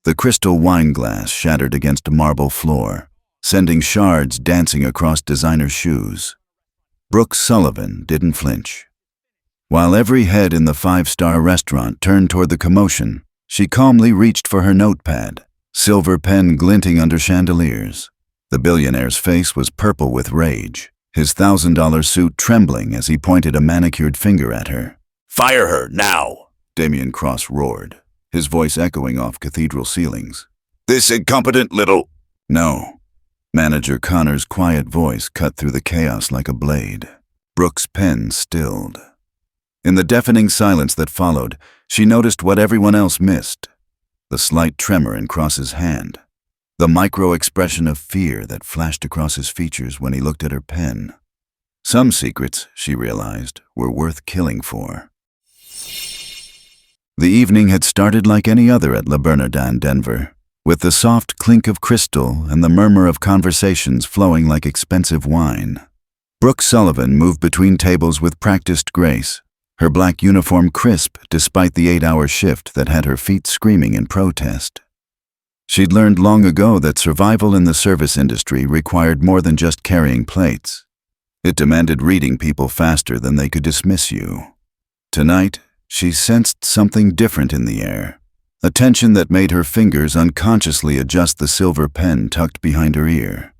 The crystal wine glass shattered against a marble floor, sending shards dancing across designer shoes. Brooke Sullivan didn't flinch. While every head in the five-star restaurant turned toward the commotion, she calmly reached for her notepad, silver pen glinting under chandeliers. The billionaire's face was purple with rage, his $1,000 suit trembling as he pointed a manicured finger at her. "Fire her, now!" Damien Cross roared, his voice echoing off cathedral ceilings. "This incompetent little—" "No." Manager Connor's quiet voice cut through the chaos like a blade. Brooke's pen stilled. In the deafening silence that followed, she noticed what everyone else missed. The slight tremor in Cross's hand. The micro-expression of fear that flashed across his features when he looked at her pen. Some secrets, she realized, were worth killing for. The evening had started like any other at Le Bernardin, Denver, with the soft clink of crystal and the murmur of conversations flowing like expensive wine. Brooke Sullivan moved between tables with practiced grace, her black uniform crisp despite the 8-hour shift that had her feet screaming in protest. She'd learned long ago that survival in the service industry required more than just carrying plates. It demanded reading people faster than they could dismiss you. Tonight, she sensed something different in the air, a tension that made her fingers unconsciously adjust the silver pen tucked behind her ear.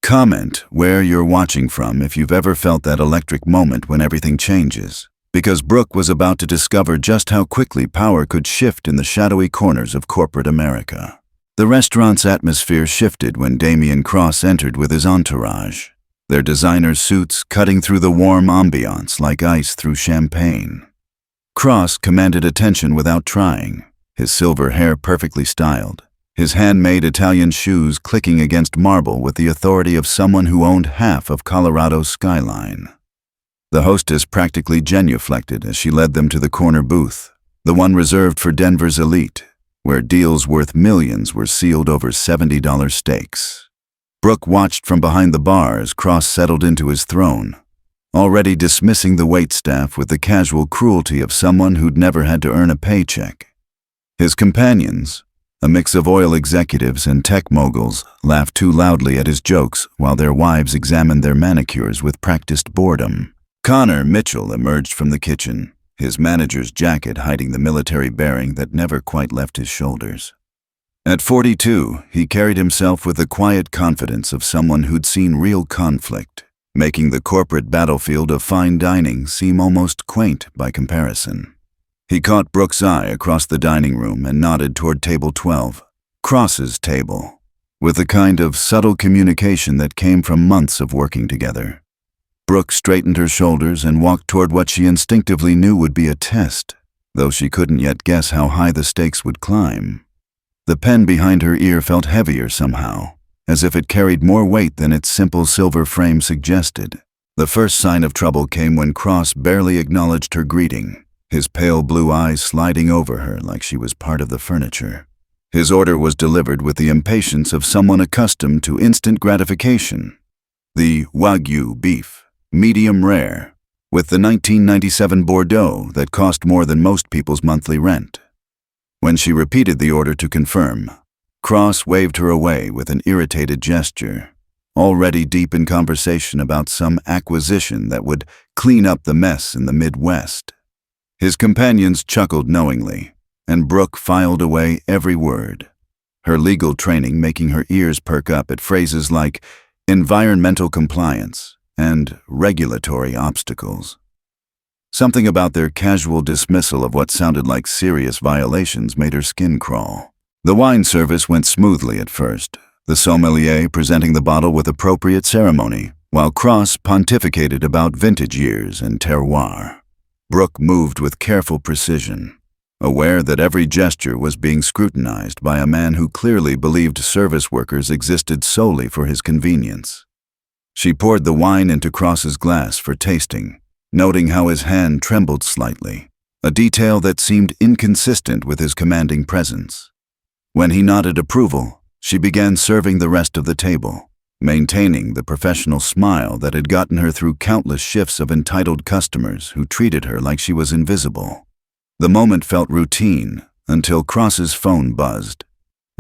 Comment where you're watching from if you've ever felt that electric moment when everything changes, because Brooke was about to discover just how quickly power could shift in the shadowy corners of corporate America. The restaurant's atmosphere shifted when Damien Cross entered with his entourage, their designer suits cutting through the warm ambiance like ice through champagne. Cross commanded attention without trying, his silver hair perfectly styled, his handmade Italian shoes clicking against marble with the authority of someone who owned half of Colorado's skyline. The hostess practically genuflected as she led them to the corner booth, the one reserved for Denver's elite, where deals worth millions were sealed over $70 steaks. Brooke watched from behind the bar as Cross settled into his throne, already dismissing the waitstaff with the casual cruelty of someone who'd never had to earn a paycheck. His companions, a mix of oil executives and tech moguls, laughed too loudly at his jokes while their wives examined their manicures with practiced boredom. Connor Mitchell emerged from the kitchen, his manager's jacket hiding the military bearing that never quite left his shoulders. At 42, he carried himself with the quiet confidence of someone who'd seen real conflict, making the corporate battlefield of fine dining seem almost quaint by comparison. He caught Brooke's eye across the dining room and nodded toward table 12, Cross's table, with the kind of subtle communication that came from months of working together. Brooke straightened her shoulders and walked toward what she instinctively knew would be a test, though she couldn't yet guess how high the stakes would climb. The pen behind her ear felt heavier somehow, as if it carried more weight than its simple silver frame suggested. The first sign of trouble came when Cross barely acknowledged her greeting, his pale blue eyes sliding over her like she was part of the furniture. His order was delivered with the impatience of someone accustomed to instant gratification. The Wagyu beef, medium rare, with the 1997 Bordeaux that cost more than most people's monthly rent. When she repeated the order to confirm, Cross waved her away with an irritated gesture, already deep in conversation about some acquisition that would clean up the mess in the Midwest. His companions chuckled knowingly, and Brooke filed away every word, her legal training making her ears perk up at phrases like environmental compliance and regulatory obstacles. Something about their casual dismissal of what sounded like serious violations made her skin crawl. The wine service went smoothly at first, the sommelier presenting the bottle with appropriate ceremony, while Cross pontificated about vintage years and terroir. Brooke moved with careful precision, aware that every gesture was being scrutinized by a man who clearly believed service workers existed solely for his convenience. She poured the wine into Cross's glass for tasting, noting how his hand trembled slightly, a detail that seemed inconsistent with his commanding presence. When he nodded approval, she began serving the rest of the table, maintaining the professional smile that had gotten her through countless shifts of entitled customers who treated her like she was invisible. The moment felt routine until Cross's phone buzzed,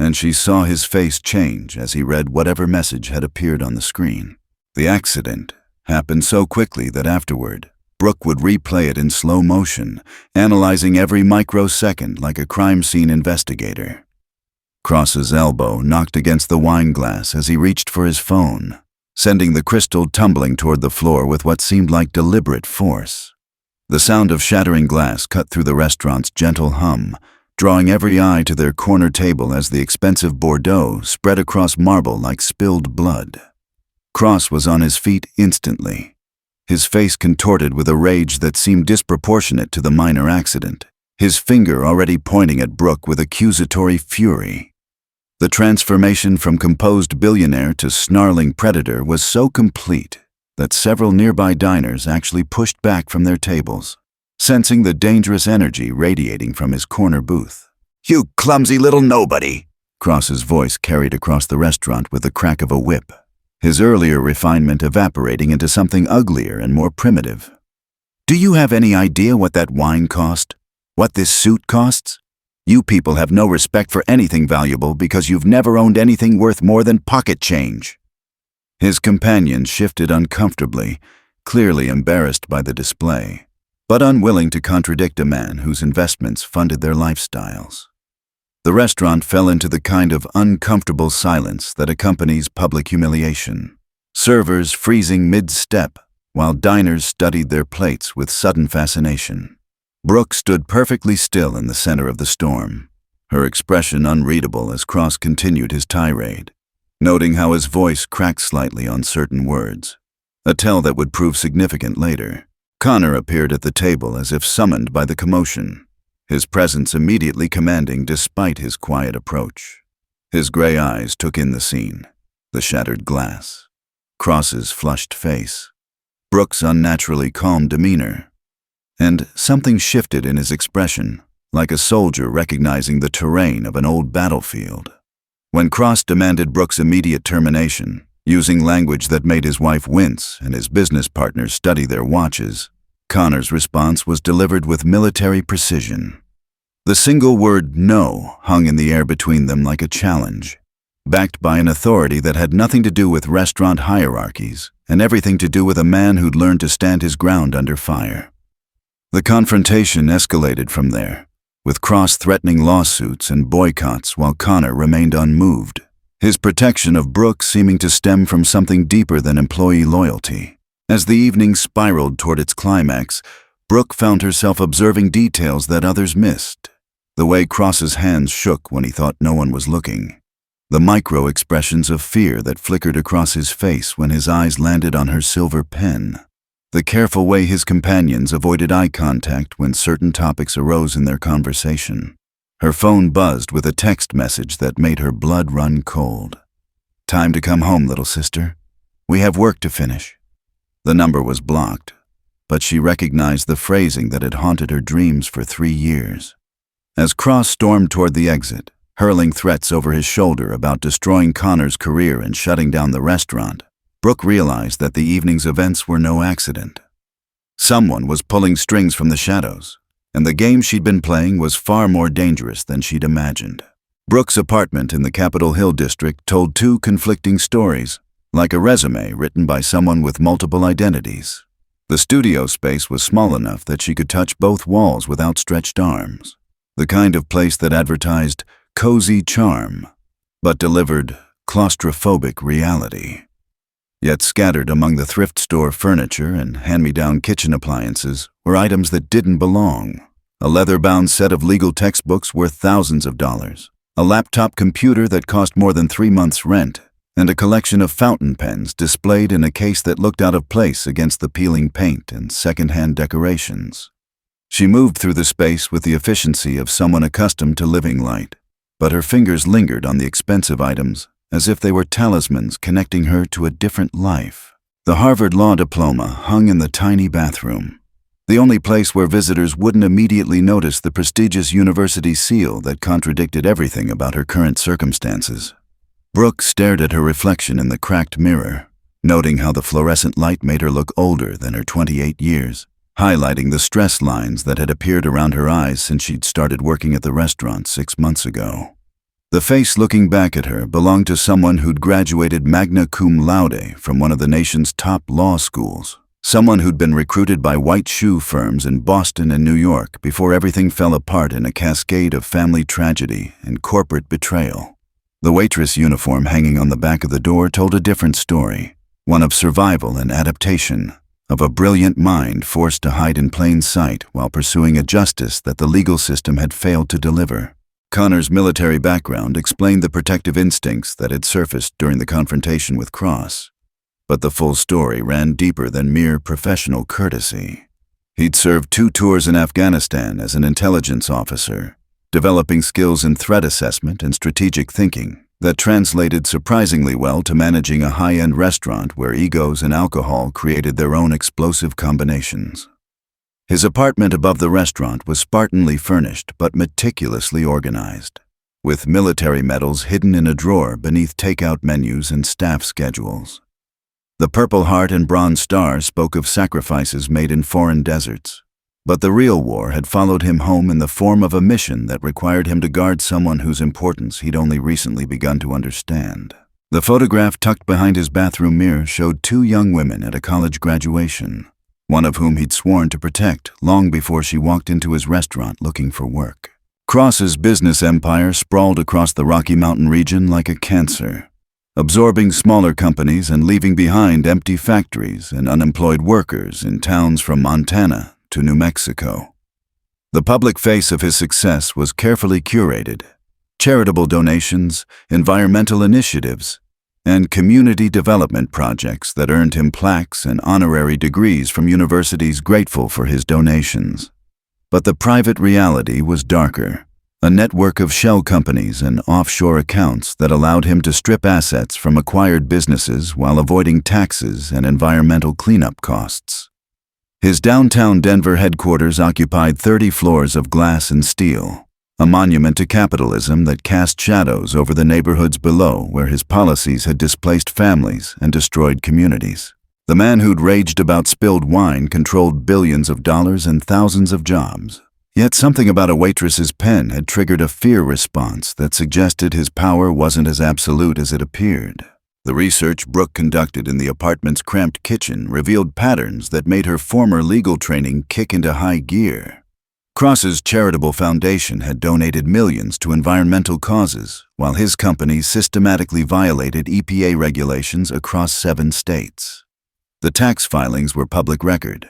and she saw his face change as he read whatever message had appeared on the screen. The accident happened so quickly that afterward, Brooke would replay it in slow motion, analyzing every microsecond like a crime scene investigator. Cross's elbow knocked against the wine glass as he reached for his phone, sending the crystal tumbling toward the floor with what seemed like deliberate force. The sound of shattering glass cut through the restaurant's gentle hum, drawing every eye to their corner table as the expensive Bordeaux spread across marble like spilled blood. Cross was on his feet instantly, his face contorted with a rage that seemed disproportionate to the minor accident, his finger already pointing at Brooke with accusatory fury. The transformation from composed billionaire to snarling predator was so complete that several nearby diners actually pushed back from their tables, sensing the dangerous energy radiating from his corner booth. You clumsy little nobody! Cross's voice carried across the restaurant with the crack of a whip, his earlier refinement evaporating into something uglier and more primitive. Do you have any idea what that wine cost? What this suit costs? You people have no respect for anything valuable because you've never owned anything worth more than pocket change. His companion shifted uncomfortably, clearly embarrassed by the display, but unwilling to contradict a man whose investments funded their lifestyles. The restaurant fell into the kind of uncomfortable silence that accompanies public humiliation, servers freezing mid-step while diners studied their plates with sudden fascination. Brooke stood perfectly still in the center of the storm, her expression unreadable as Cross continued his tirade, noting how his voice cracked slightly on certain words, a tell that would prove significant later. Connor appeared at the table as if summoned by the commotion, his presence immediately commanding despite his quiet approach. His gray eyes took in the scene, the shattered glass, Cross's flushed face, Brooke's unnaturally calm demeanor, and something shifted in his expression, like a soldier recognizing the terrain of an old battlefield. When Cross demanded Brooke's immediate termination, using language that made his wife wince and his business partners study their watches, Connor's response was delivered with military precision. The single word "no" hung in the air between them like a challenge, backed by an authority that had nothing to do with restaurant hierarchies and everything to do with a man who'd learned to stand his ground under fire. The confrontation escalated from there, with Cross threatening lawsuits and boycotts while Connor remained unmoved, his protection of Brooke seeming to stem from something deeper than employee loyalty. As the evening spiraled toward its climax, Brooke found herself observing details that others missed. The way Cross's hands shook when he thought no one was looking. The micro-expressions of fear that flickered across his face when his eyes landed on her silver pen. The careful way his companions avoided eye contact when certain topics arose in their conversation. Her phone buzzed with a text message that made her blood run cold. "Time to come home, little sister. We have work to finish." The number was blocked, but she recognized the phrasing that had haunted her dreams for 3 years. As Cross stormed toward the exit, hurling threats over his shoulder about destroying Connor's career and shutting down the restaurant, Brooke realized that the evening's events were no accident. Someone was pulling strings from the shadows, and the game she'd been playing was far more dangerous than she'd imagined. Brooke's apartment in the Capitol Hill district told 2 conflicting stories, like a resume written by someone with multiple identities. The studio space was small enough that she could touch both walls with outstretched arms, the kind of place that advertised cozy charm, but delivered claustrophobic reality. Yet scattered among the thrift store furniture and hand-me-down kitchen appliances were items that didn't belong. A leather-bound set of legal textbooks worth thousands of dollars, a laptop computer that cost more than 3 months' rent, and a collection of fountain pens displayed in a case that looked out of place against the peeling paint and second-hand decorations. She moved through the space with the efficiency of someone accustomed to living light, but her fingers lingered on the expensive items as if they were talismans connecting her to a different life. The Harvard Law diploma hung in the tiny bathroom, the only place where visitors wouldn't immediately notice the prestigious university seal that contradicted everything about her current circumstances. Brooke stared at her reflection in the cracked mirror, noting how the fluorescent light made her look older than her 28 years, highlighting the stress lines that had appeared around her eyes since she'd started working at the restaurant 6 months ago. The face looking back at her belonged to someone who'd graduated magna cum laude from one of the nation's top law schools. Someone who'd been recruited by white shoe firms in Boston and New York before everything fell apart in a cascade of family tragedy and corporate betrayal. The Waitress uniform hanging on the back of the door told a different story, one of survival and adaptation, of a brilliant mind forced to hide in plain sight while pursuing a justice that the legal system had failed to deliver. Connor's military background explained the protective instincts that had surfaced during the confrontation with Cross. But the full story ran deeper than mere professional courtesy. He'd served 2 tours in Afghanistan as an intelligence officer, developing skills in threat assessment and strategic thinking that translated surprisingly well to managing a high-end restaurant where egos and alcohol created their own explosive combinations. His apartment above the restaurant was spartanly furnished but meticulously organized, with military medals hidden in a drawer beneath takeout menus and staff schedules. The Purple Heart and Bronze Star spoke of sacrifices made in foreign deserts, but the real war had followed him home in the form of a mission that required him to guard someone whose importance he'd only recently begun to understand. The photograph tucked behind his bathroom mirror showed 2 young women at a college graduation, one of whom he'd sworn to protect long before she walked into his restaurant looking for work. Cross's business empire sprawled across the Rocky Mountain region like a cancer, absorbing smaller companies and leaving behind empty factories and unemployed workers in towns from Montana to New Mexico. The public face of his success was carefully curated: charitable donations, environmental initiatives, and community development projects that earned him plaques and honorary degrees from universities grateful for his donations. But the private reality was darker. A network of shell companies and offshore accounts that allowed him to strip assets from acquired businesses while avoiding taxes and environmental cleanup costs. His downtown Denver headquarters occupied 30 floors of glass and steel, a monument to capitalism that cast shadows over the neighborhoods below where his policies had displaced families and destroyed communities. The man who'd raged about spilled wine controlled billions of dollars and thousands of jobs. Yet something about a waitress's pen had triggered a fear response that suggested his power wasn't as absolute as it appeared. The research Brooke conducted in the apartment's cramped kitchen revealed patterns that made her former legal training kick into high gear. Cross's charitable foundation had donated millions to environmental causes, while his company systematically violated EPA regulations across 7 states. The tax filings were public record,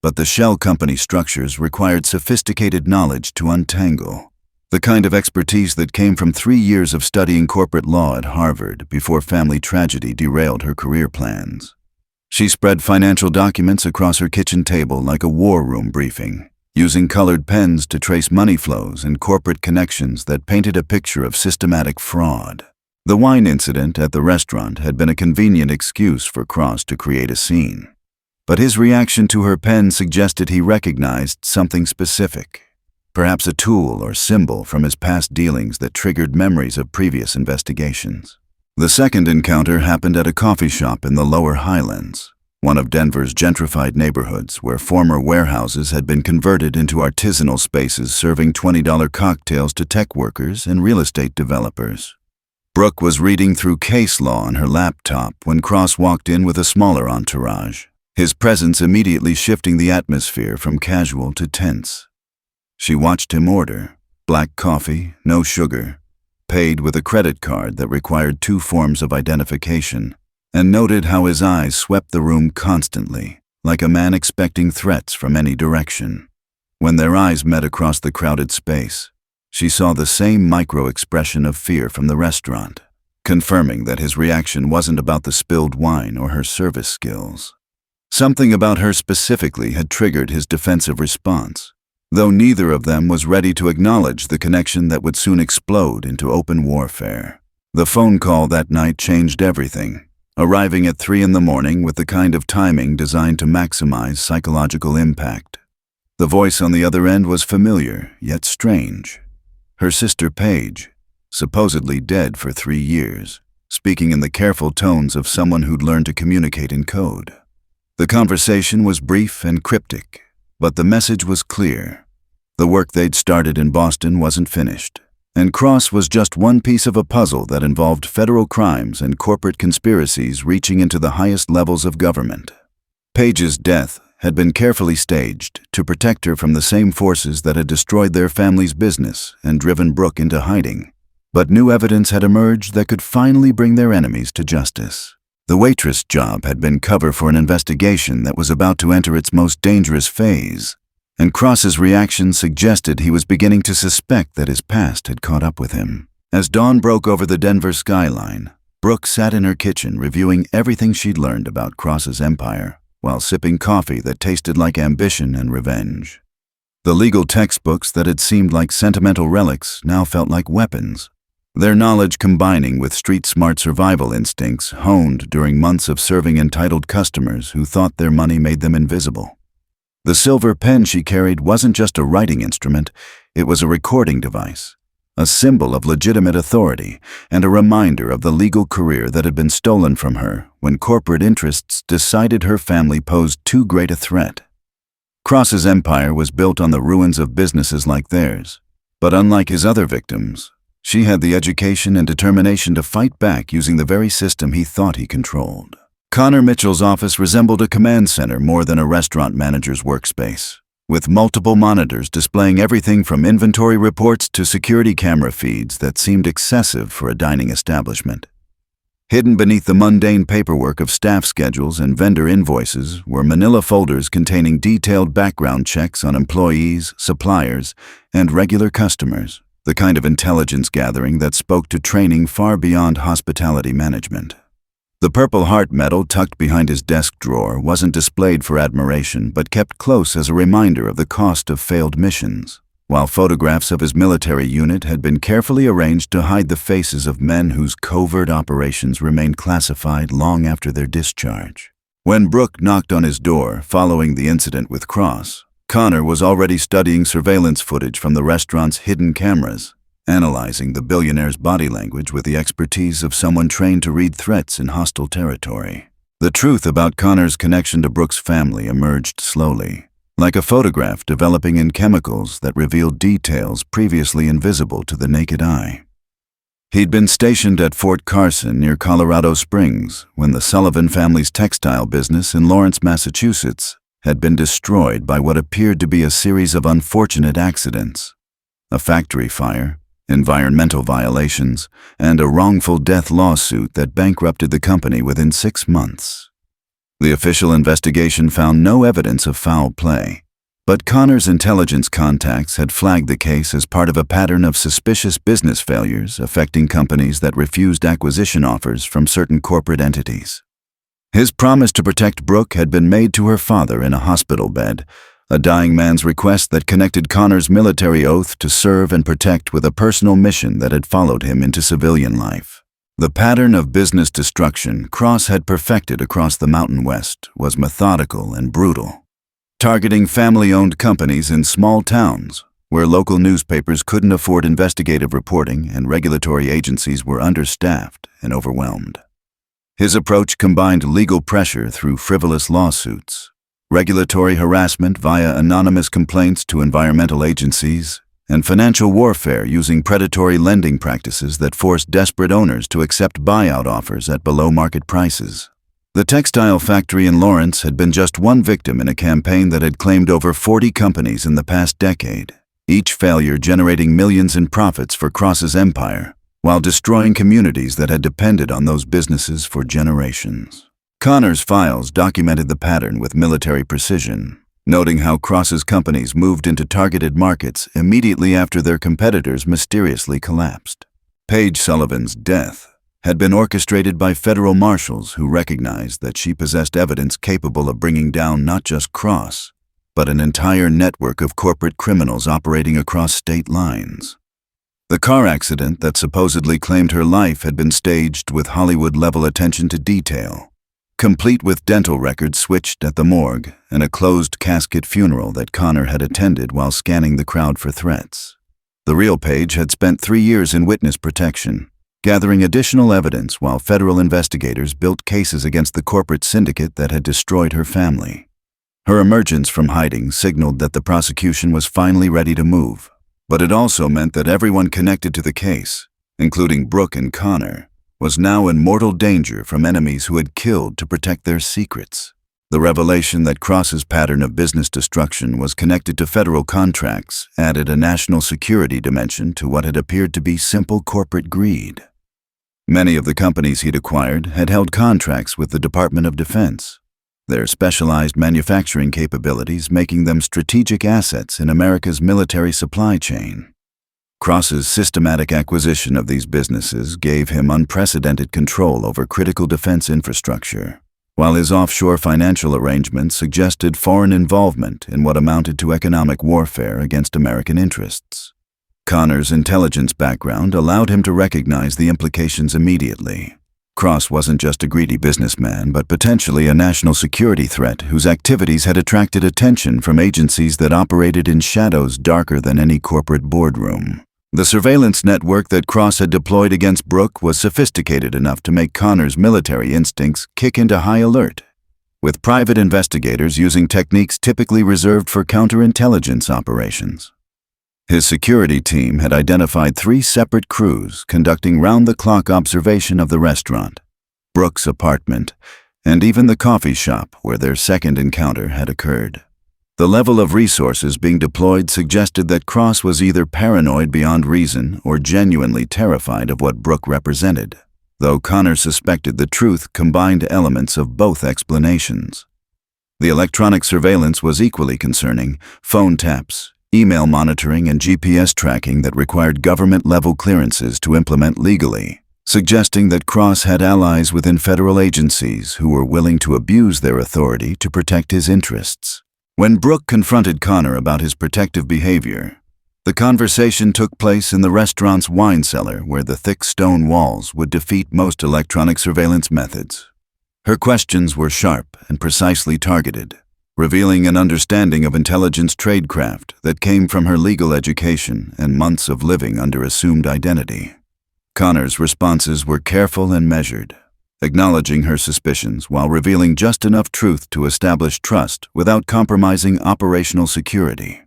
but the shell company structures required sophisticated knowledge to untangle, the kind of expertise that came from 3 years of studying corporate law at Harvard before family tragedy derailed her career plans. She spread financial documents across her kitchen table like a war room briefing, using colored pens to trace money flows and corporate connections that painted a picture of systematic fraud. The wine incident at the restaurant had been a convenient excuse for Cross to create a scene. But his reaction to her pen suggested he recognized something specific, perhaps a tool or symbol from his past dealings that triggered memories of previous investigations. The second encounter happened at a coffee shop in the Lower Highlands, one of Denver's gentrified neighborhoods where former warehouses had been converted into artisanal spaces serving $20 cocktails to tech workers and real estate developers. Brooke was reading through case law on her laptop when Cross walked in with a smaller entourage, his presence immediately shifting the atmosphere from casual to tense. She watched him order: black coffee, no sugar, paid with a credit card that required 2 forms of identification, and noted how his eyes swept the room constantly, like a man expecting threats from any direction. When their eyes met across the crowded space, she saw the same micro-expression of fear from the restaurant, confirming that his reaction wasn't about the spilled wine or her service skills. Something about her specifically had triggered his defensive response, though neither of them was ready to acknowledge the connection that would soon explode into open warfare. The phone call that night changed everything, arriving at 3 a.m. with the kind of timing designed to maximize psychological impact. The voice on the other end was familiar, yet strange. Her sister Paige, supposedly dead for 3 years, speaking in the careful tones of someone who'd learned to communicate in code. The conversation was brief and cryptic, but the message was clear. The work they'd started in Boston wasn't finished, And Cross was just one piece of a puzzle that involved federal crimes and corporate conspiracies reaching into the highest levels of government. Paige's death had been carefully staged to protect her from the same forces that had destroyed their family's business and driven Brooke into hiding. But new evidence had emerged that could finally bring their enemies to justice. The Waitress job had been cover for an investigation that was about to enter its most dangerous phase, and Cross's reaction suggested he was beginning to suspect that his past had caught up with him. As dawn broke over the Denver skyline, Brooke sat in her kitchen reviewing everything she'd learned about Cross's empire, while sipping coffee that tasted like ambition and revenge. The legal textbooks that had seemed like sentimental relics now felt like weapons, their knowledge combining with street-smart survival instincts honed during months of serving entitled customers who thought their money made them invisible. The silver pen she carried wasn't just a writing instrument, it was a recording device, a symbol of legitimate authority and a reminder of the legal career that had been stolen from her when corporate interests decided her family posed too great a threat. Cross's empire was built on the ruins of businesses like theirs, but unlike his other victims, she had the education and determination to fight back using the very system he thought he controlled. Connor Mitchell's office resembled a command center more than a restaurant manager's workspace, with multiple monitors displaying everything from inventory reports to security camera feeds that seemed excessive for a dining establishment. Hidden beneath the mundane paperwork of staff schedules and vendor invoices were manila folders containing detailed background checks on employees, suppliers, and regular customers, the kind of intelligence gathering that spoke to training far beyond hospitality management. The Purple Heart medal tucked behind his desk drawer wasn't displayed for admiration but kept close as a reminder of the cost of failed missions, while photographs of his military unit had been carefully arranged to hide the faces of men whose covert operations remained classified long after their discharge. When Brooke knocked on his door following the incident with Cross, Connor was already studying surveillance footage from the restaurant's hidden cameras, analyzing the billionaire's body language with the expertise of someone trained to read threats in hostile territory. The truth about Connor's connection to Brooke's family emerged slowly, like a photograph developing in chemicals that revealed details previously invisible to the naked eye. He'd been stationed at Fort Carson near Colorado Springs when the Sullivan family's textile business in Lawrence, Massachusetts, had been destroyed by what appeared to be a series of unfortunate accidents: a factory fire, environmental violations, and a wrongful death lawsuit that bankrupted the company within 6 months. The official investigation found no evidence of foul play, but Connor's intelligence contacts had flagged the case as part of a pattern of suspicious business failures affecting companies that refused acquisition offers from certain corporate entities. His promise to protect Brooke had been made to her father in a hospital bed, a dying man's request that connected Connor's military oath to serve and protect with a personal mission that had followed him into civilian life. The pattern of business destruction Cross had perfected across the Mountain West was methodical and brutal, targeting family-owned companies in small towns where local newspapers couldn't afford investigative reporting and regulatory agencies were understaffed and overwhelmed. His approach combined legal pressure through frivolous lawsuits, regulatory harassment via anonymous complaints to environmental agencies, and financial warfare using predatory lending practices that forced desperate owners to accept buyout offers at below-market prices. The textile factory in Lawrence had been just one victim in a campaign that had claimed over 40 companies in the past decade, each failure generating millions in profits for Cross's empire, while destroying communities that had depended on those businesses for generations. Connor's files documented the pattern with military precision, noting how Cross's companies moved into targeted markets immediately after their competitors mysteriously collapsed. Paige Sullivan's death had been orchestrated by federal marshals who recognized that she possessed evidence capable of bringing down not just Cross, but an entire network of corporate criminals operating across state lines. The car accident that supposedly claimed her life had been staged with Hollywood-level attention to detail, complete with dental records switched at the morgue and a closed-casket funeral that Connor had attended while scanning the crowd for threats. The real Paige had spent 3 years in witness protection, gathering additional evidence while federal investigators built cases against the corporate syndicate that had destroyed her family. Her emergence from hiding signaled that the prosecution was finally ready to move, But it also meant that everyone connected to the case, including Brooke and Connor, was now in mortal danger from enemies who had killed to protect their secrets. The revelation that Cross's pattern of business destruction was connected to federal contracts added a national security dimension to what had appeared to be simple corporate greed. Many of the companies he'd acquired had held contracts with the Department of Defense, their specialized manufacturing capabilities making them strategic assets in America's military supply chain. Cross's systematic acquisition of these businesses gave him unprecedented control over critical defense infrastructure, while his offshore financial arrangements suggested foreign involvement in what amounted to economic warfare against American interests. Connor's intelligence background allowed him to recognize the implications immediately. Cross wasn't just a greedy businessman, but potentially a national security threat whose activities had attracted attention from agencies that operated in shadows darker than any corporate boardroom. The surveillance network that Cross had deployed against Brooke was sophisticated enough to make Connor's military instincts kick into high alert, with private investigators using techniques typically reserved for counterintelligence operations. His security team had identified 3 separate crews conducting round-the-clock observation of the restaurant, Brooke's apartment, and even the coffee shop where their second encounter had occurred. The level of resources being deployed suggested that Cross was either paranoid beyond reason or genuinely terrified of what Brooke represented, though Connor suspected the truth combined elements of both explanations. The electronic surveillance was equally concerning: phone taps, email monitoring, and GPS tracking that required government-level clearances to implement legally, suggesting that Cross had allies within federal agencies who were willing to abuse their authority to protect his interests. When Brooke confronted Connor about his protective behavior, the conversation took place in the restaurant's wine cellar where the thick stone walls would defeat most electronic surveillance methods. Her questions were sharp and precisely targeted, revealing an understanding of intelligence tradecraft that came from her legal education and months of living under assumed identity. Connor's responses were careful and measured, acknowledging her suspicions while revealing just enough truth to establish trust without compromising operational security.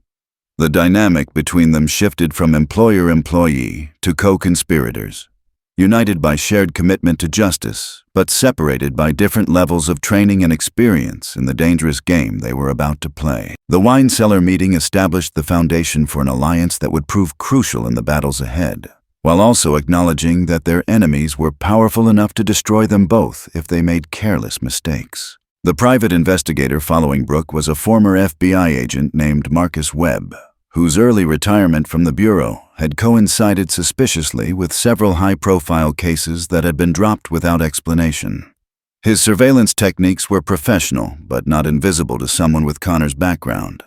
The dynamic between them shifted from employer-employee to co-conspirators, united by shared commitment to justice, but separated by different levels of training and experience in the dangerous game they were about to play. The wine cellar meeting established the foundation for an alliance that would prove crucial in the battles ahead, while also acknowledging that their enemies were powerful enough to destroy them both if they made careless mistakes. The private investigator following Brooke was a former FBI agent named Marcus Webb, whose early retirement from the Bureau had coincided suspiciously with several high-profile cases that had been dropped without explanation. His surveillance techniques were professional but not invisible to someone with Connor's background,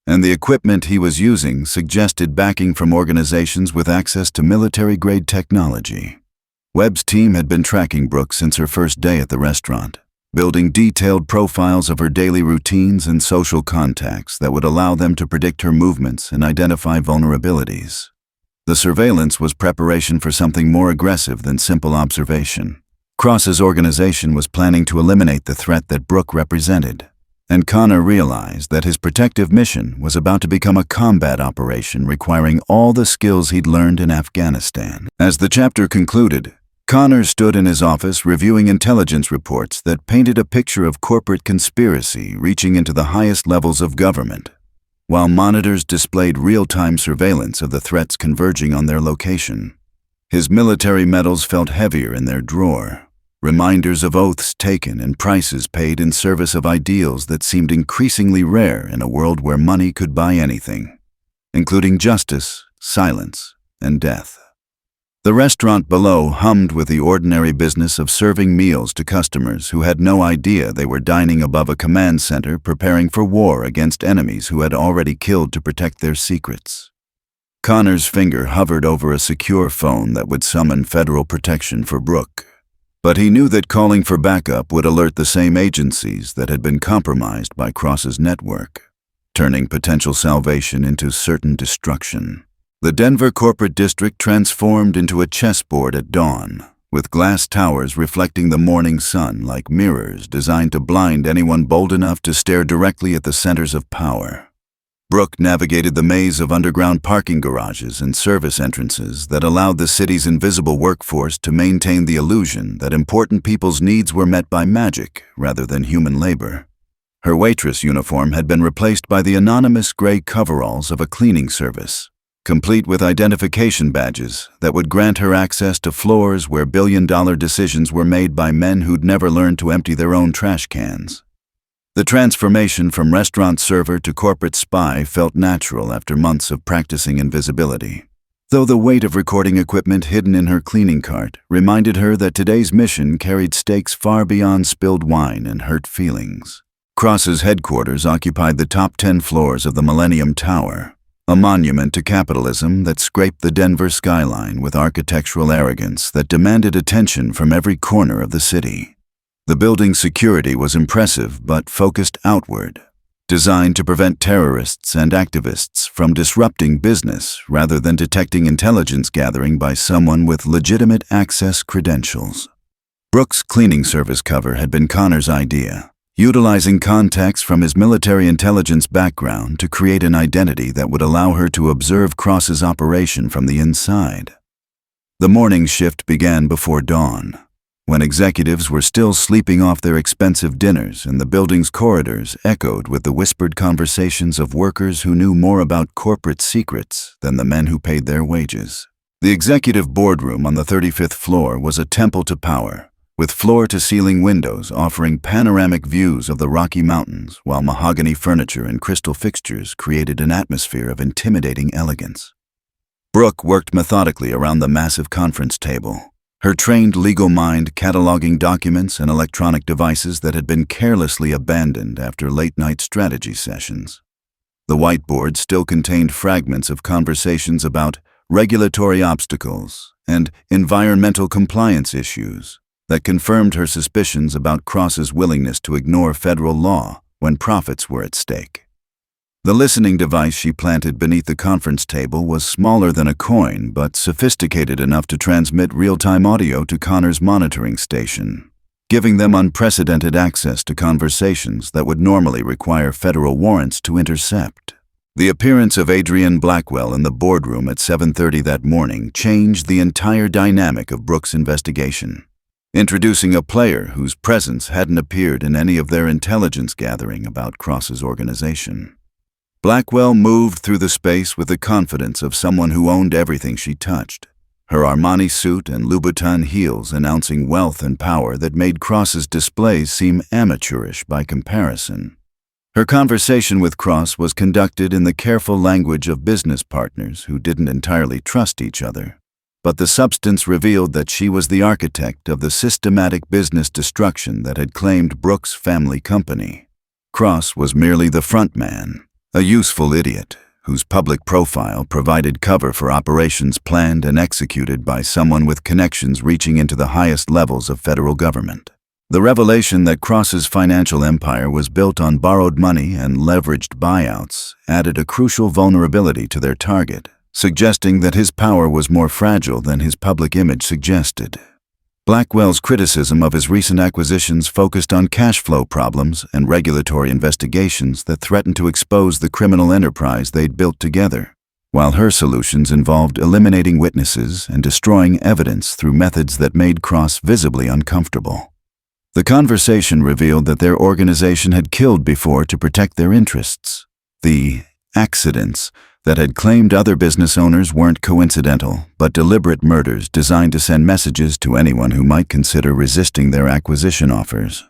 and the equipment he was using suggested backing from organizations with access to military-grade technology. Webb's team had been tracking Brooke since her first day at the restaurant, building detailed profiles of her daily routines and social contacts that would allow them to predict her movements and identify vulnerabilities. The surveillance was preparation for something more aggressive than simple observation. Cross's organization was planning to eliminate the threat that Brooke represented, and Connor realized that his protective mission was about to become a combat operation requiring all the skills he'd learned in Afghanistan. As the chapter concluded, Connor stood in his office reviewing intelligence reports that painted a picture of corporate conspiracy reaching into the highest levels of government, while monitors displayed real-time surveillance of the threats converging on their location. His military medals felt heavier in their drawer, reminders of oaths taken and prices paid in service of ideals that seemed increasingly rare in a world where money could buy anything, including justice, silence, and death. The restaurant below hummed with the ordinary business of serving meals to customers who had no idea they were dining above a command center preparing for war against enemies who had already killed to protect their secrets. Connor's finger hovered over a secure phone that would summon federal protection for Brooke, but he knew that calling for backup would alert the same agencies that had been compromised by Cross's network, turning potential salvation into certain destruction. The Denver corporate district transformed into a chessboard at dawn, with glass towers reflecting the morning sun like mirrors designed to blind anyone bold enough to stare directly at the centers of power. Brooke navigated the maze of underground parking garages and service entrances that allowed the city's invisible workforce to maintain the illusion that important people's needs were met by magic rather than human labor. Her waitress uniform had been replaced by the anonymous gray coveralls of a cleaning service, complete with identification badges that would grant her access to floors where billion-dollar decisions were made by men who'd never learned to empty their own trash cans. The transformation from restaurant server to corporate spy felt natural after months of practicing invisibility, though the weight of recording equipment hidden in her cleaning cart reminded her that today's mission carried stakes far beyond spilled wine and hurt feelings. Cross's headquarters occupied the top 10 floors of the Millennium Tower, a monument to capitalism that scraped the Denver skyline with architectural arrogance that demanded attention from every corner of the city. The building's security was impressive but focused outward, designed to prevent terrorists and activists from disrupting business rather than detecting intelligence gathering by someone with legitimate access credentials. Brooke's cleaning service cover had been Connor's idea, utilizing contacts from his military intelligence background to create an identity that would allow her to observe Cross's operation from the inside. The morning shift began before dawn, when executives were still sleeping off their expensive dinners and the building's corridors echoed with the whispered conversations of workers who knew more about corporate secrets than the men who paid their wages. The executive boardroom on the 35th floor was a temple to power, with floor-to-ceiling windows offering panoramic views of the Rocky Mountains, while mahogany furniture and crystal fixtures created an atmosphere of intimidating elegance. Brooke worked methodically around the massive conference table, her trained legal mind cataloging documents and electronic devices that had been carelessly abandoned after late-night strategy sessions. The whiteboard still contained fragments of conversations about regulatory obstacles and environmental compliance issues that confirmed her suspicions about Cross's willingness to ignore federal law when profits were at stake. The listening device she planted beneath the conference table was smaller than a coin but sophisticated enough to transmit real-time audio to Connor's monitoring station, giving them unprecedented access to conversations that would normally require federal warrants to intercept. The appearance of Adrienne Blackwell in the boardroom at 7:30 that morning changed the entire dynamic of Brooke's investigation, introducing a player whose presence hadn't appeared in any of their intelligence gathering about Cross's organization. Blackwell moved through the space with the confidence of someone who owned everything she touched, her Armani suit and Louboutin heels announcing wealth and power that made Cross's displays seem amateurish by comparison. Her conversation with Cross was conducted in the careful language of business partners who didn't entirely trust each other, but the substance revealed that she was the architect of the systematic business destruction that had claimed Brooke's family company. Cross was merely the front man, a useful idiot whose public profile provided cover for operations planned and executed by someone with connections reaching into the highest levels of federal government. The revelation that Cross's financial empire was built on borrowed money and leveraged buyouts added a crucial vulnerability to their target, suggesting that his power was more fragile than his public image suggested. Blackwell's criticism of his recent acquisitions focused on cash flow problems and regulatory investigations that threatened to expose the criminal enterprise they'd built together, while her solutions involved eliminating witnesses and destroying evidence through methods that made Cross visibly uncomfortable. The conversation revealed that their organization had killed before to protect their interests. The accidents that had claimed other business owners weren't coincidental, but deliberate murders designed to send messages to anyone who might consider resisting their acquisition offers.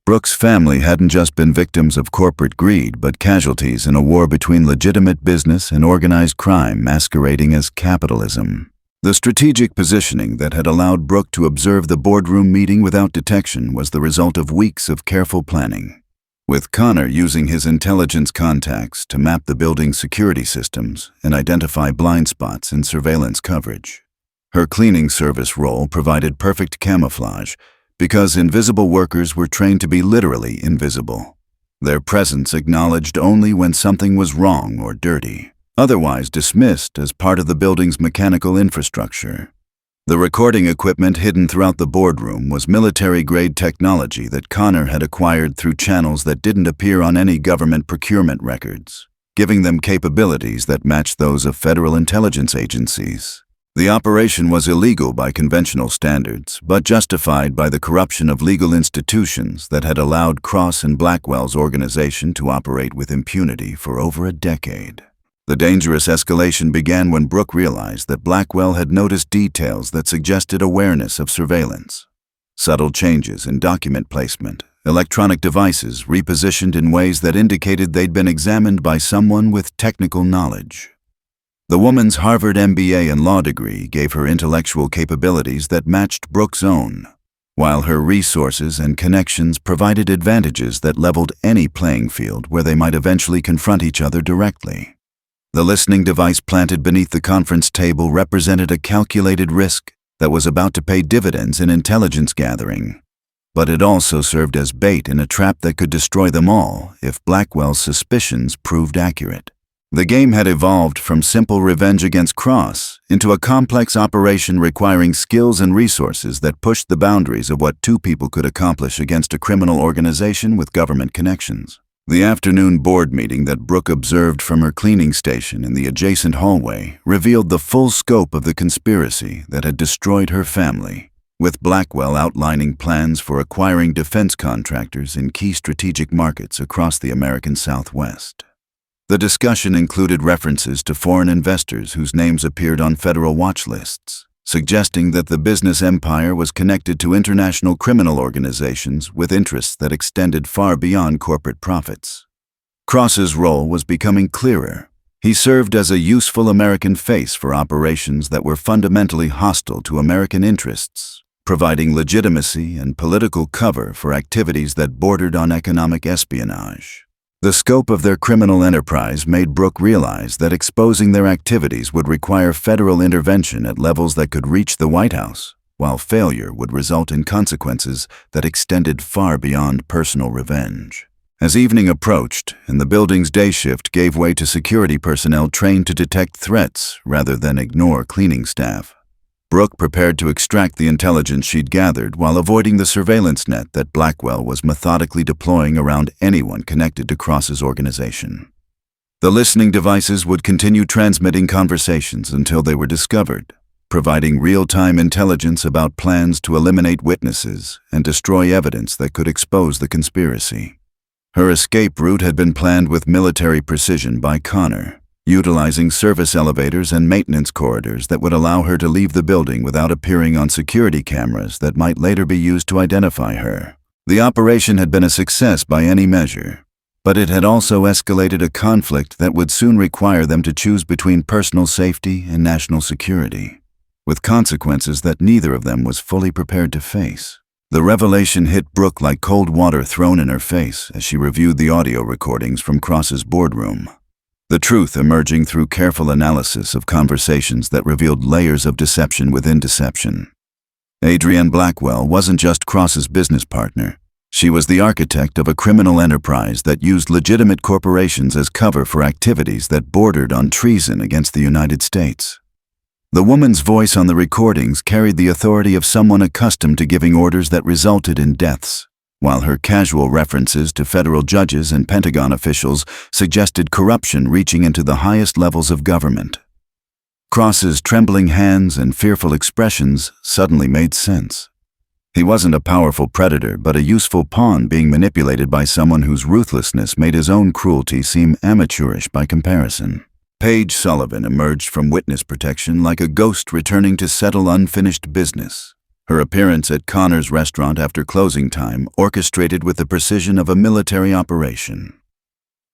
Brooke's family hadn't just been victims of corporate greed, but casualties in a war between legitimate business and organized crime masquerading as capitalism. The strategic positioning that had allowed Brooke to observe the boardroom meeting without detection was the result of weeks of careful planning, with Connor using his intelligence contacts to map the building's security systems and identify blind spots in surveillance coverage. Her cleaning service role provided perfect camouflage because invisible workers were trained to be literally invisible, their presence acknowledged only when something was wrong or dirty, otherwise dismissed as part of the building's mechanical infrastructure. The recording equipment hidden throughout the boardroom was military-grade technology that Connor had acquired through channels that didn't appear on any government procurement records. giving them capabilities that matched those of federal intelligence agencies. The operation was illegal by conventional standards, but justified by the corruption of legal institutions that had allowed Cross and Blackwell's organization to operate with impunity for over a decade. The dangerous escalation began when Brooke realized that Blackwell had noticed details that suggested awareness of surveillance. Subtle changes in document placement, electronic devices repositioned in ways that indicated they'd been examined by someone with technical knowledge. The woman's Harvard MBA and law degree gave her intellectual capabilities that matched Brooke's own, while her resources and connections provided advantages that leveled any playing field where they might eventually confront each other directly. The listening device planted beneath the conference table represented a calculated risk that was about to pay dividends in intelligence gathering, but it also served as bait in a trap that could destroy them all if Blackwell's suspicions proved accurate. The game had evolved from simple revenge against Cross into a complex operation requiring skills and resources that pushed the boundaries of what two people could accomplish against a criminal organization with government connections. The afternoon board meeting that Brooke observed from her cleaning station in the adjacent hallway revealed the full scope of the conspiracy that had destroyed her family, with Blackwell outlining plans for acquiring defense contractors in key strategic markets across the American Southwest. The discussion included references to foreign investors whose names appeared on federal watch lists, suggesting that the business empire was connected to international criminal organizations with interests that extended far beyond corporate profits. Cross's role was becoming clearer. He served as a useful American face for operations that were fundamentally hostile to American interests, providing legitimacy and political cover for activities that bordered on economic espionage. The scope of their criminal enterprise made Brooke realize that exposing their activities would require federal intervention at levels that could reach the White House, while failure would result in consequences that extended far beyond personal revenge. As evening approached and the building's day shift gave way to security personnel trained to detect threats rather than ignore cleaning staff, Brooke prepared to extract the intelligence she'd gathered while avoiding the surveillance net that Blackwell was methodically deploying around anyone connected to Cross's organization. The listening devices would continue transmitting conversations until they were discovered, providing real-time intelligence about plans to eliminate witnesses and destroy evidence that could expose the conspiracy. Her escape route had been planned with military precision by Connor, utilizing service elevators and maintenance corridors that would allow her to leave the building without appearing on security cameras that might later be used to identify her. The operation had been a success by any measure, but it had also escalated a conflict that would soon require them to choose between personal safety and national security, with consequences that neither of them was fully prepared to face. The revelation hit Brooke like cold water thrown in her face as she reviewed the audio recordings from Cross's boardroom. The truth emerging through careful analysis of conversations that revealed layers of deception within deception. Adrienne Blackwell wasn't just Cross's business partner. She was the architect of a criminal enterprise that used legitimate corporations as cover for activities that bordered on treason against the United States. The woman's voice on the recordings carried the authority of someone accustomed to giving orders that resulted in deaths, while her casual references to federal judges and Pentagon officials suggested corruption reaching into the highest levels of government. Cross's trembling hands and fearful expressions suddenly made sense. He wasn't a powerful predator, but a useful pawn being manipulated by someone whose ruthlessness made his own cruelty seem amateurish by comparison. Paige Sullivan emerged from witness protection like a ghost returning to settle unfinished business. Her appearance at Connor's restaurant after closing time orchestrated with the precision of a military operation.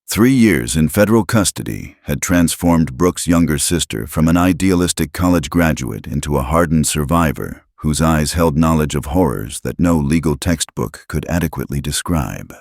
3 years in federal custody had transformed Brooke's younger sister from an idealistic college graduate into a hardened survivor whose eyes held knowledge of horrors that no legal textbook could adequately describe.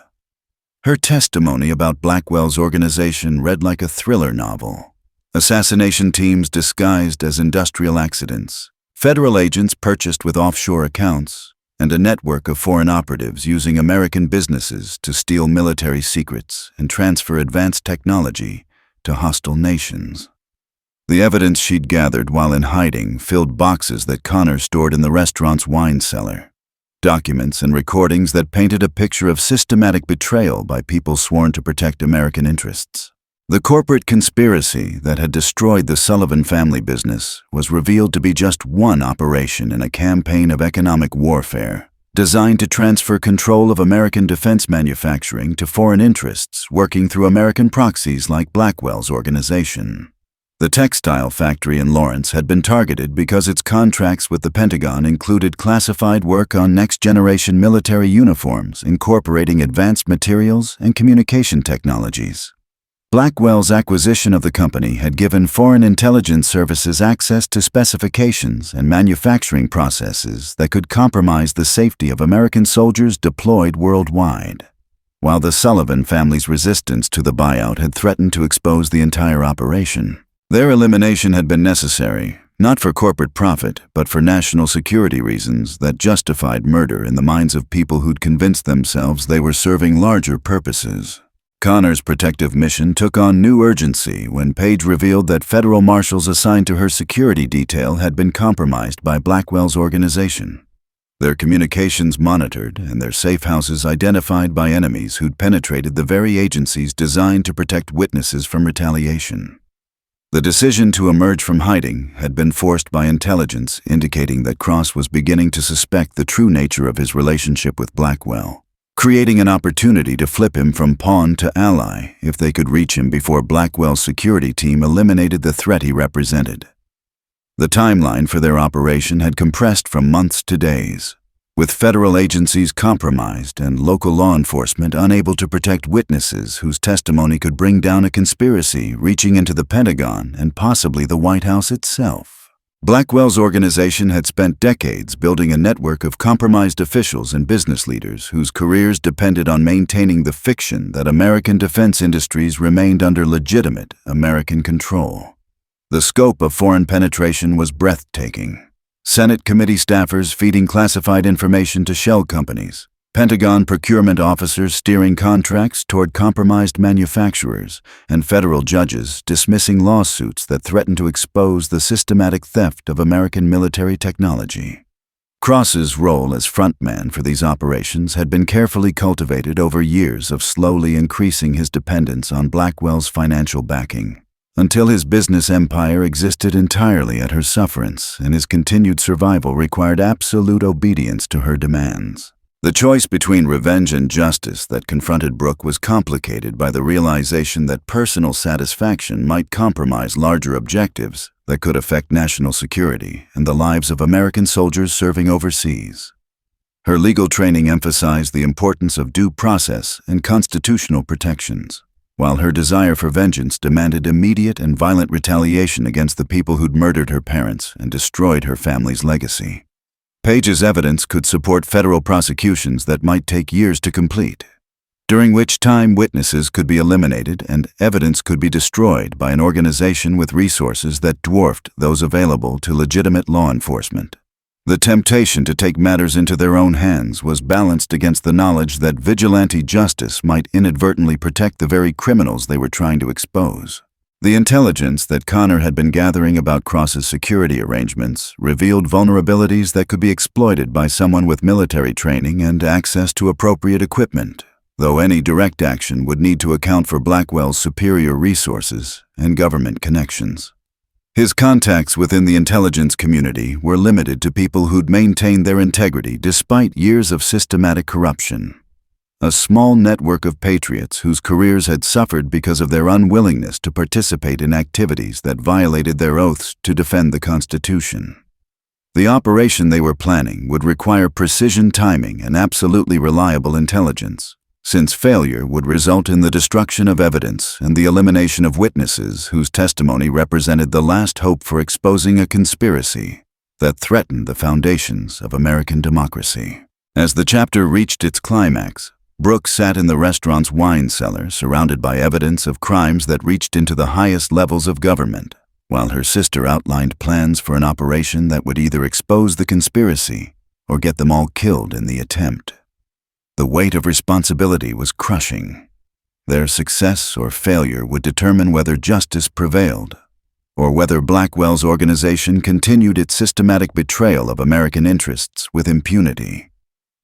Her testimony about Blackwell's organization read like a thriller novel. Assassination teams disguised as industrial accidents, federal agents purchased with offshore accounts, and a network of foreign operatives using American businesses to steal military secrets and transfer advanced technology to hostile nations. The evidence she'd gathered while in hiding filled boxes that Connor stored in the restaurant's wine cellar, documents and recordings that painted a picture of systematic betrayal by people sworn to protect American interests. The corporate conspiracy that had destroyed the Sullivan family business was revealed to be just one operation in a campaign of economic warfare, designed to transfer control of American defense manufacturing to foreign interests working through American proxies like Blackwell's organization. The textile factory in Lawrence had been targeted because its contracts with the Pentagon included classified work on next-generation military uniforms incorporating advanced materials and communication technologies. Blackwell's acquisition of the company had given foreign intelligence services access to specifications and manufacturing processes that could compromise the safety of American soldiers deployed worldwide. While the Sullivan family's resistance to the buyout had threatened to expose the entire operation, their elimination had been necessary, not for corporate profit, but for national security reasons that justified murder in the minds of people who'd convinced themselves they were serving larger purposes. Connor's protective mission took on new urgency when Paige revealed that federal marshals assigned to her security detail had been compromised by Blackwell's organization. Their communications monitored and their safe houses identified by enemies who'd penetrated the very agencies designed to protect witnesses from retaliation. The decision to emerge from hiding had been forced by intelligence indicating that Cross was beginning to suspect the true nature of his relationship with Blackwell, creating an opportunity to flip him from pawn to ally if they could reach him before Blackwell's security team eliminated the threat he represented. The timeline for their operation had compressed from months to days, with federal agencies compromised and local law enforcement unable to protect witnesses whose testimony could bring down a conspiracy reaching into the Pentagon and possibly the White House itself. Blackwell's organization had spent decades building a network of compromised officials and business leaders whose careers depended on maintaining the fiction that American defense industries remained under legitimate American control. The scope of foreign penetration was breathtaking. Senate committee staffers feeding classified information to shell companies, Pentagon procurement officers steering contracts toward compromised manufacturers, and federal judges dismissing lawsuits that threatened to expose the systematic theft of American military technology. Cross's role as frontman for these operations had been carefully cultivated over years of slowly increasing his dependence on Blackwell's financial backing, until his business empire existed entirely at her sufferance and his continued survival required absolute obedience to her demands. The choice between revenge and justice that confronted Brooke was complicated by the realization that personal satisfaction might compromise larger objectives that could affect national security and the lives of American soldiers serving overseas. Her legal training emphasized the importance of due process and constitutional protections, while her desire for vengeance demanded immediate and violent retaliation against the people who'd murdered her parents and destroyed her family's legacy. Paige's evidence could support federal prosecutions that might take years to complete, during which time witnesses could be eliminated and evidence could be destroyed by an organization with resources that dwarfed those available to legitimate law enforcement. The temptation to take matters into their own hands was balanced against the knowledge that vigilante justice might inadvertently protect the very criminals they were trying to expose. The intelligence that Connor had been gathering about Cross's security arrangements revealed vulnerabilities that could be exploited by someone with military training and access to appropriate equipment, though any direct action would need to account for Blackwell's superior resources and government connections. His contacts within the intelligence community were limited to people who'd maintained their integrity despite years of systematic corruption. A small network of patriots whose careers had suffered because of their unwillingness to participate in activities that violated their oaths to defend the Constitution. The operation they were planning would require precision timing and absolutely reliable intelligence, since failure would result in the destruction of evidence and the elimination of witnesses whose testimony represented the last hope for exposing a conspiracy that threatened the foundations of American democracy. As the chapter reached its climax, Brooke sat in the restaurant's wine cellar surrounded by evidence of crimes that reached into the highest levels of government, while her sister outlined plans for an operation that would either expose the conspiracy or get them all killed in the attempt. The weight of responsibility was crushing. Their success or failure would determine whether justice prevailed, or whether Blackwell's organization continued its systematic betrayal of American interests with impunity.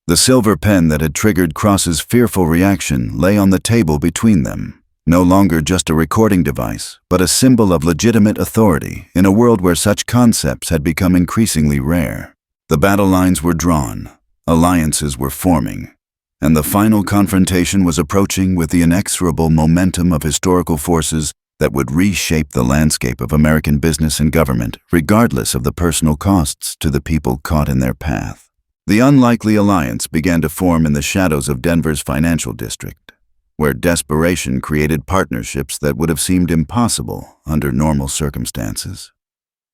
The silver pen that had triggered Cross's fearful reaction lay on the table between them, no longer just a recording device, but a symbol of legitimate authority in a world where such concepts had become increasingly rare. The battle lines were drawn, alliances were forming, and the final confrontation was approaching with the inexorable momentum of historical forces that would reshape the landscape of American business and government, regardless of the personal costs to the people caught in their path. The unlikely alliance began to form in the shadows of Denver's financial district, where desperation created partnerships that would have seemed impossible under normal circumstances.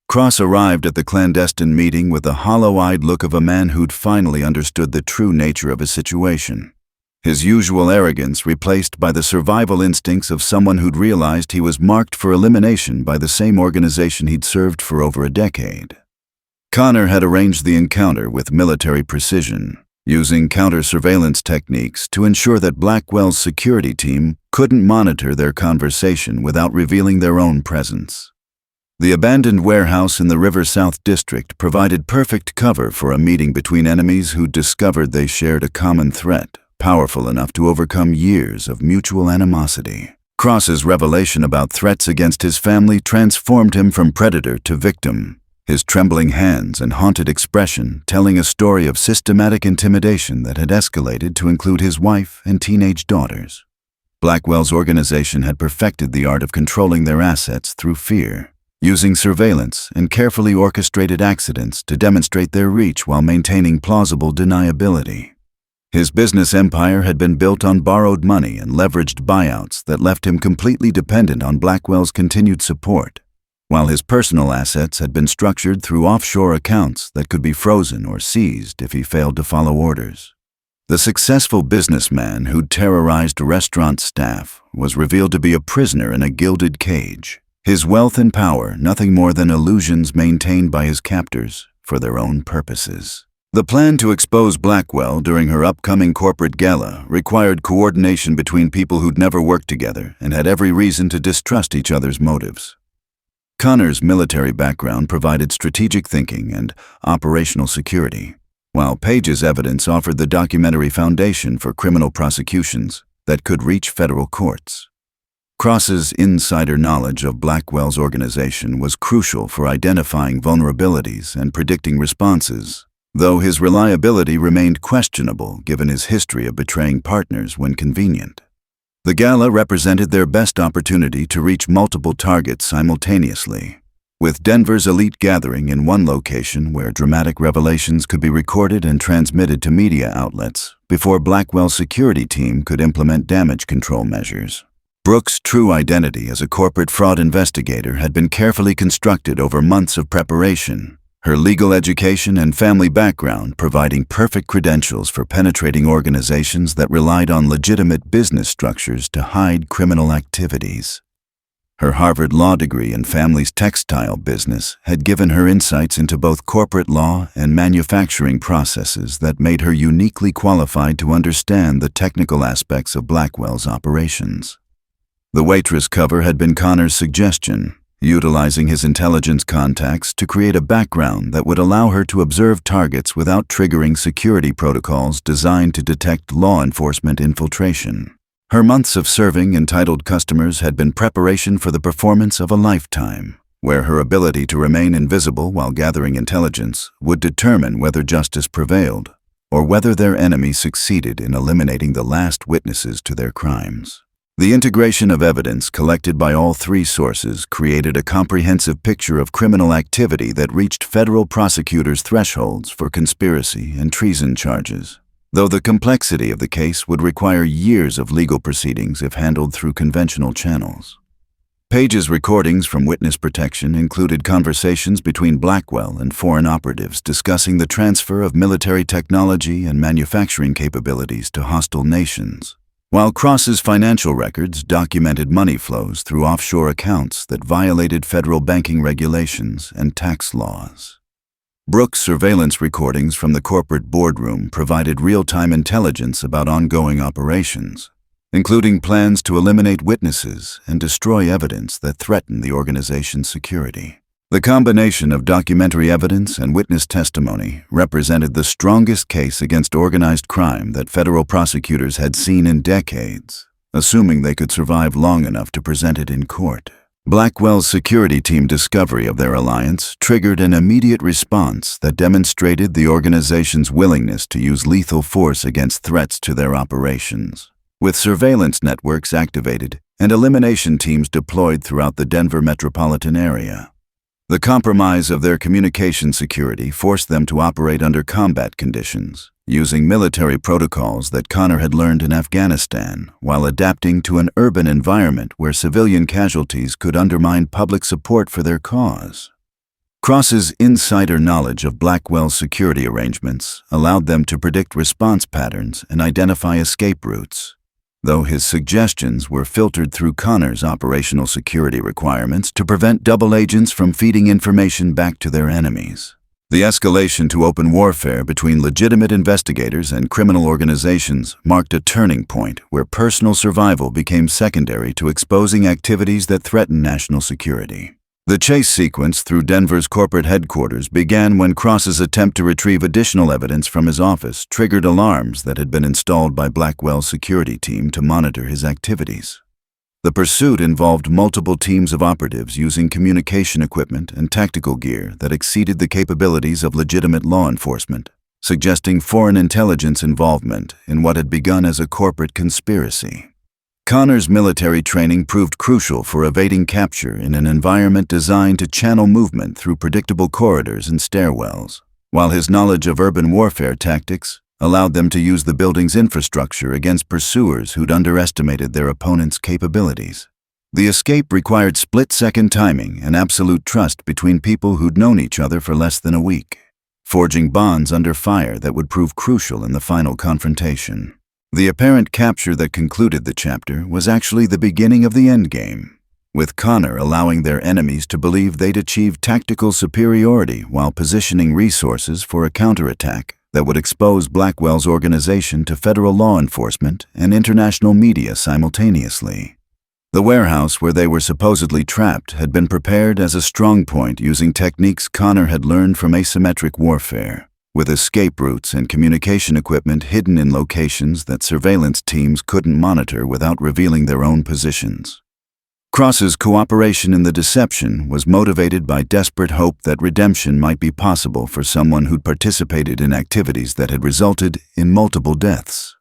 Cross arrived at the clandestine meeting with the hollow-eyed look of a man who'd finally understood the true nature of his situation. His usual arrogance replaced by the survival instincts of someone who'd realized he was marked for elimination by the same organization he'd served for over a decade. Connor had arranged the encounter with military precision, using counter-surveillance techniques to ensure that Blackwell's security team couldn't monitor their conversation without revealing their own presence. The abandoned warehouse in the River South District provided perfect cover for a meeting between enemies who discovered they shared a common threat, powerful enough to overcome years of mutual animosity. Cross's revelation about threats against his family transformed him from predator to victim, his trembling hands and haunted expression telling a story of systematic intimidation that had escalated to include his wife and teenage daughters. Blackwell's organization had perfected the art of controlling their assets through fear, using surveillance and carefully orchestrated accidents to demonstrate their reach while maintaining plausible deniability. His business empire had been built on borrowed money and leveraged buyouts that left him completely dependent on Blackwell's continued support, while his personal assets had been structured through offshore accounts that could be frozen or seized if he failed to follow orders. The successful businessman who'd terrorized restaurant staff was revealed to be a prisoner in a gilded cage, his wealth and power nothing more than illusions maintained by his captors for their own purposes. The plan to expose Blackwell during her upcoming corporate gala required coordination between people who'd never worked together and had every reason to distrust each other's motives. Connor's military background provided strategic thinking and operational security, while Page's evidence offered the documentary foundation for criminal prosecutions that could reach federal courts. Cross's insider knowledge of Blackwell's organization was crucial for identifying vulnerabilities and predicting responses, though his reliability remained questionable given his history of betraying partners when convenient. The gala represented their best opportunity to reach multiple targets simultaneously, with Denver's elite gathering in one location where dramatic revelations could be recorded and transmitted to media outlets before Blackwell's security team could implement damage control measures. Brooke's true identity as a corporate fraud investigator had been carefully constructed over months of preparation, her legal education and family background providing perfect credentials for penetrating organizations that relied on legitimate business structures to hide criminal activities. Her Harvard law degree and family's textile business had given her insights into both corporate law and manufacturing processes that made her uniquely qualified to understand the technical aspects of Blackwell's operations. The Waitress cover had been Connor's suggestion, utilizing his intelligence contacts to create a background that would allow her to observe targets without triggering security protocols designed to detect law enforcement infiltration. Her months of serving entitled customers had been preparation for the performance of a lifetime, where her ability to remain invisible while gathering intelligence would determine whether justice prevailed or whether their enemy succeeded in eliminating the last witnesses to their crimes. The integration of evidence collected by all three sources created a comprehensive picture of criminal activity that reached federal prosecutors' thresholds for conspiracy and treason charges, though the complexity of the case would require years of legal proceedings if handled through conventional channels. Page's recordings from witness protection included conversations between Blackwell and foreign operatives discussing the transfer of military technology and manufacturing capabilities to hostile nations, while Cross's financial records documented money flows through offshore accounts that violated federal banking regulations and tax laws. Brooke's surveillance recordings from the corporate boardroom provided real-time intelligence about ongoing operations, including plans to eliminate witnesses and destroy evidence that threatened the organization's security. The combination of documentary evidence and witness testimony represented the strongest case against organized crime that federal prosecutors had seen in decades, assuming they could survive long enough to present it in court. Blackwell's security team discovery of their alliance triggered an immediate response that demonstrated the organization's willingness to use lethal force against threats to their operations. With surveillance networks activated and elimination teams deployed throughout the Denver metropolitan area, the compromise of their communication security forced them to operate under combat conditions, using military protocols that Connor had learned in Afghanistan, while adapting to an urban environment where civilian casualties could undermine public support for their cause. Cross's insider knowledge of Blackwell's security arrangements allowed them to predict response patterns and identify escape routes, though his suggestions were filtered through Connor's operational security requirements to prevent double agents from feeding information back to their enemies. The escalation to open warfare between legitimate investigators and criminal organizations marked a turning point where personal survival became secondary to exposing activities that threatened national security. The chase sequence through Denver's corporate headquarters began when Cross's attempt to retrieve additional evidence from his office triggered alarms that had been installed by Blackwell's security team to monitor his activities. The pursuit involved multiple teams of operatives using communication equipment and tactical gear that exceeded the capabilities of legitimate law enforcement, suggesting foreign intelligence involvement in what had begun as a corporate conspiracy. Connor's military training proved crucial for evading capture in an environment designed to channel movement through predictable corridors and stairwells, while his knowledge of urban warfare tactics allowed them to use the building's infrastructure against pursuers who'd underestimated their opponent's capabilities. The escape required split-second timing and absolute trust between people who'd known each other for less than a week, forging bonds under fire that would prove crucial in the final confrontation. The apparent capture that concluded the chapter was actually the beginning of the endgame, with Connor allowing their enemies to believe they'd achieved tactical superiority while positioning resources for a counterattack that would expose Blackwell's organization to federal law enforcement and international media simultaneously. The warehouse where they were supposedly trapped had been prepared as a strongpoint using techniques Connor had learned from asymmetric warfare, with escape routes and communication equipment hidden in locations that surveillance teams couldn't monitor without revealing their own positions. Cross's cooperation in the deception was motivated by desperate hope that redemption might be possible for someone who'd participated in activities that had resulted in multiple deaths,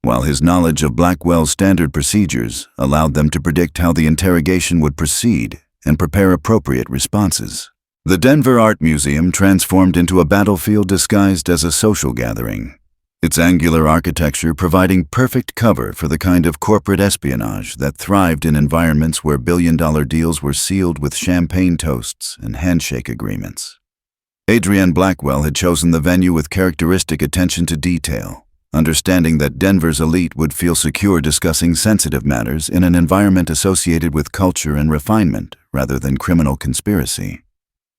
while his knowledge of Blackwell's standard procedures allowed them to predict how the interrogation would proceed and prepare appropriate responses. The Denver Art Museum transformed into a battlefield disguised as a social gathering, its angular architecture providing perfect cover for the kind of corporate espionage that thrived in environments where billion-dollar deals were sealed with champagne toasts and handshake agreements. Adrienne Blackwell had chosen the venue with characteristic attention to detail, understanding that Denver's elite would feel secure discussing sensitive matters in an environment associated with culture and refinement rather than criminal conspiracy.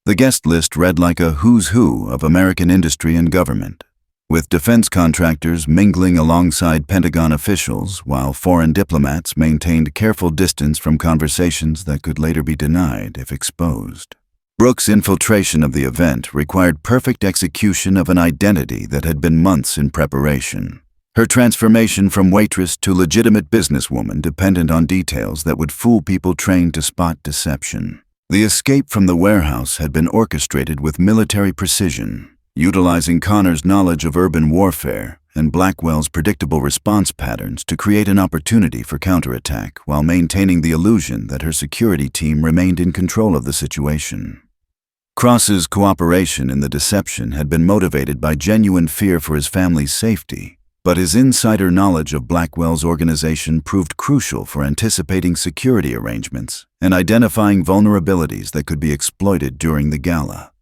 The guest list read like a who's who of American industry and government, with defense contractors mingling alongside Pentagon officials while foreign diplomats maintained careful distance from conversations that could later be denied if exposed. Brooke's infiltration of the event required perfect execution of an identity that had been months in preparation. Her transformation from waitress to legitimate businesswoman depended on details that would fool people trained to spot deception. The escape from the warehouse had been orchestrated with military precision, utilizing Connor's knowledge of urban warfare and Blackwell's predictable response patterns to create an opportunity for counterattack while maintaining the illusion that her security team remained in control of the situation. Cross's cooperation in the deception had been motivated by genuine fear for his family's safety, but his insider knowledge of Blackwell's organization proved crucial for anticipating security arrangements and identifying vulnerabilities that could be exploited during the gala.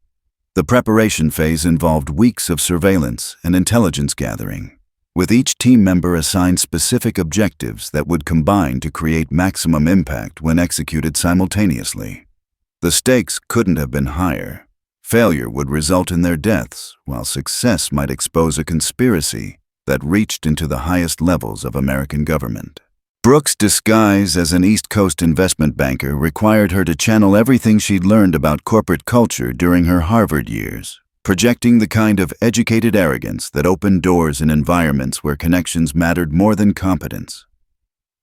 The preparation phase involved weeks of surveillance and intelligence gathering, with each team member assigned specific objectives that would combine to create maximum impact when executed simultaneously. The stakes couldn't have been higher. Failure would result in their deaths, while success might expose a conspiracy that reached into the highest levels of American government. Brooke's disguise as an East Coast investment banker required her to channel everything she'd learned about corporate culture during her Harvard years, projecting the kind of educated arrogance that opened doors in environments where connections mattered more than competence.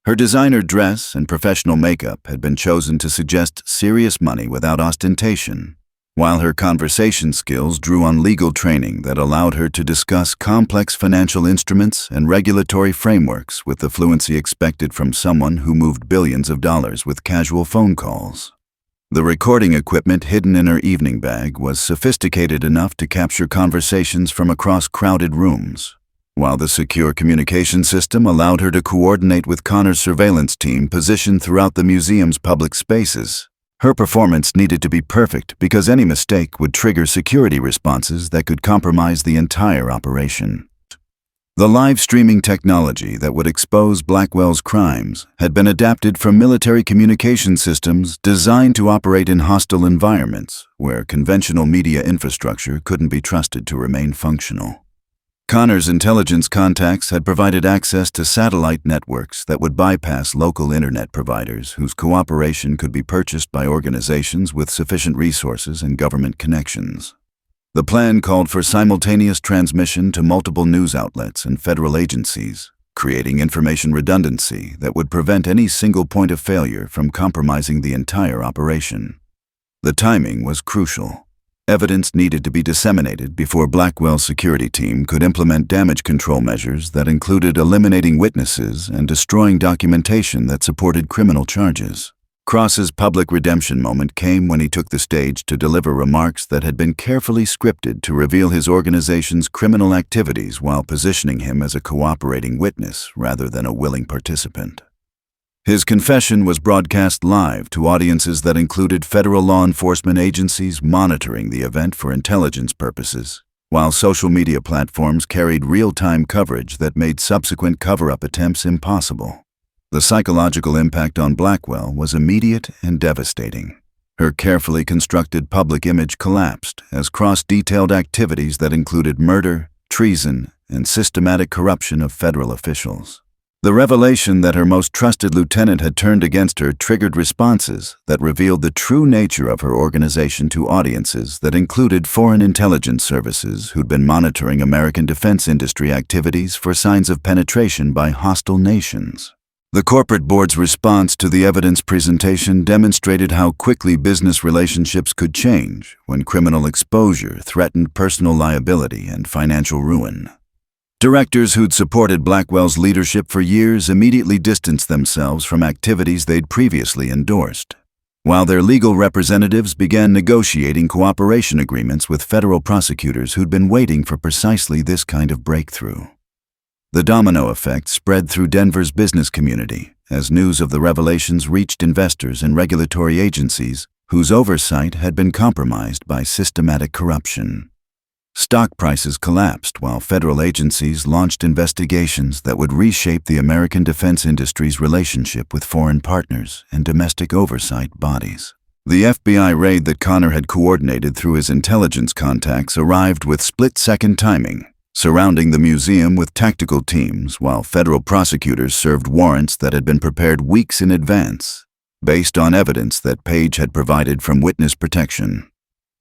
Her designer dress and professional makeup had been chosen to suggest serious money without ostentation, while her conversation skills drew on legal training that allowed her to discuss complex financial instruments and regulatory frameworks with the fluency expected from someone who moved billions of dollars with casual phone calls. The recording equipment hidden in her evening bag was sophisticated enough to capture conversations from across crowded rooms, while the secure communication system allowed her to coordinate with Connor's surveillance team positioned throughout the museum's public spaces. Her performance needed to be perfect because any mistake would trigger security responses that could compromise the entire operation. The live streaming technology that would expose Blackwell's crimes had been adapted from military communication systems designed to operate in hostile environments where conventional media infrastructure couldn't be trusted to remain functional. Connor's intelligence contacts had provided access to satellite networks that would bypass local internet providers whose cooperation could be purchased by organizations with sufficient resources and government connections. The plan called for simultaneous transmission to multiple news outlets and federal agencies, creating information redundancy that would prevent any single point of failure from compromising the entire operation. The timing was crucial. Evidence needed to be disseminated before Blackwell's security team could implement damage control measures that included eliminating witnesses and destroying documentation that supported criminal charges. Cross's public redemption moment came when he took the stage to deliver remarks that had been carefully scripted to reveal his organization's criminal activities while positioning him as a cooperating witness rather than a willing participant. His confession was broadcast live to audiences that included federal law enforcement agencies monitoring the event for intelligence purposes, while social media platforms carried real-time coverage that made subsequent cover-up attempts impossible. The psychological impact on Blackwell was immediate and devastating. Her carefully constructed public image collapsed as Cross detailed activities that included murder, treason, and systematic corruption of federal officials. The revelation that her most trusted lieutenant had turned against her triggered responses that revealed the true nature of her organization to audiences that included foreign intelligence services who'd been monitoring American defense industry activities for signs of penetration by hostile nations. The corporate board's response to the evidence presentation demonstrated how quickly business relationships could change when criminal exposure threatened personal liability and financial ruin. Directors who'd supported Blackwell's leadership for years immediately distanced themselves from activities they'd previously endorsed, while their legal representatives began negotiating cooperation agreements with federal prosecutors who'd been waiting for precisely this kind of breakthrough. The domino effect spread through Denver's business community as news of the revelations reached investors and regulatory agencies whose oversight had been compromised by systematic corruption. Stock prices collapsed while federal agencies launched investigations that would reshape the American defense industry's relationship with foreign partners and domestic oversight bodies. The FBI raid that Connor had coordinated through his intelligence contacts arrived with split-second timing, surrounding the museum with tactical teams while federal prosecutors served warrants that had been prepared weeks in advance, based on evidence that Page had provided from witness protection.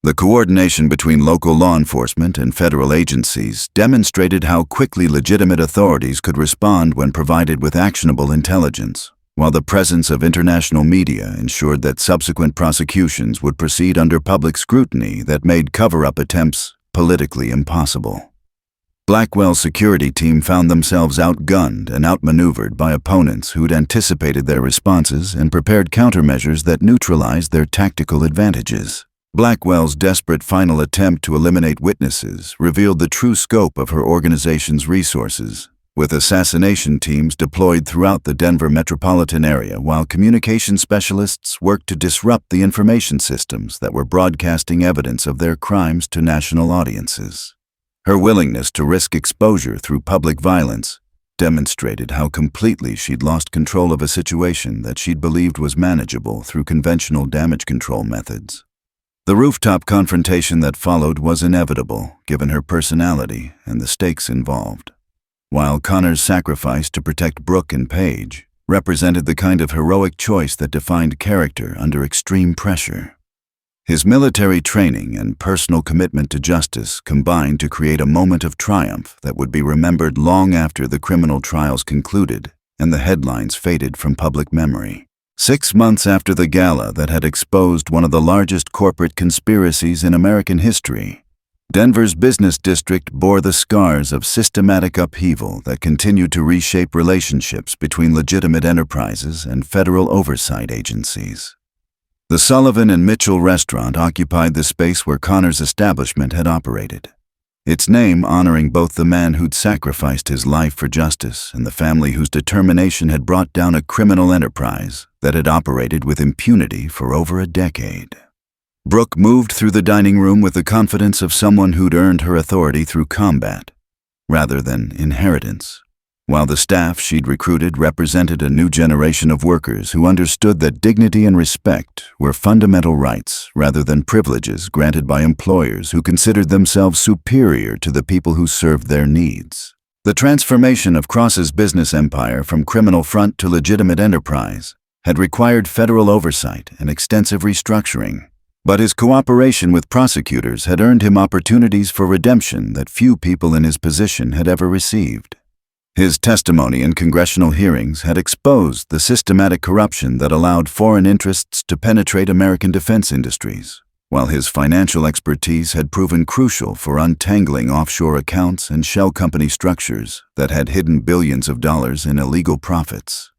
The coordination between local law enforcement and federal agencies demonstrated how quickly legitimate authorities could respond when provided with actionable intelligence, while the presence of international media ensured that subsequent prosecutions would proceed under public scrutiny that made cover-up attempts politically impossible. Blackwell's security team found themselves outgunned and outmaneuvered by opponents who'd anticipated their responses and prepared countermeasures that neutralized their tactical advantages. Blackwell's desperate final attempt to eliminate witnesses revealed the true scope of her organization's resources, with assassination teams deployed throughout the Denver metropolitan area while communication specialists worked to disrupt the information systems that were broadcasting evidence of their crimes to national audiences. Her willingness to risk exposure through public violence demonstrated how completely she'd lost control of a situation that she'd believed was manageable through conventional damage control methods. The rooftop confrontation that followed was inevitable, given her personality and the stakes involved, while Connor's sacrifice to protect Brooke and Page represented the kind of heroic choice that defined character under extreme pressure. His military training and personal commitment to justice combined to create a moment of triumph that would be remembered long after the criminal trials concluded and the headlines faded from public memory. 6 months after the gala that had exposed one of the largest corporate conspiracies in American history, Denver's business district bore the scars of systematic upheaval that continued to reshape relationships between legitimate enterprises and federal oversight agencies. The Sullivan and Mitchell restaurant occupied the space where Connor's establishment had operated, its name honoring both the man who'd sacrificed his life for justice and the family whose determination had brought down a criminal enterprise that had operated with impunity for over a decade. Brooke moved through the dining room with the confidence of someone who'd earned her authority through combat, rather than inheritance, while the staff she'd recruited represented a new generation of workers who understood that dignity and respect were fundamental rights rather than privileges granted by employers who considered themselves superior to the people who served their needs. The transformation of Cross's business empire from criminal front to legitimate enterprise had required federal oversight and extensive restructuring, but his cooperation with prosecutors had earned him opportunities for redemption that few people in his position had ever received. His testimony in congressional hearings had exposed the systematic corruption that allowed foreign interests to penetrate American defense industries, while his financial expertise had proven crucial for untangling offshore accounts and shell company structures that had hidden billions of dollars in illegal profits.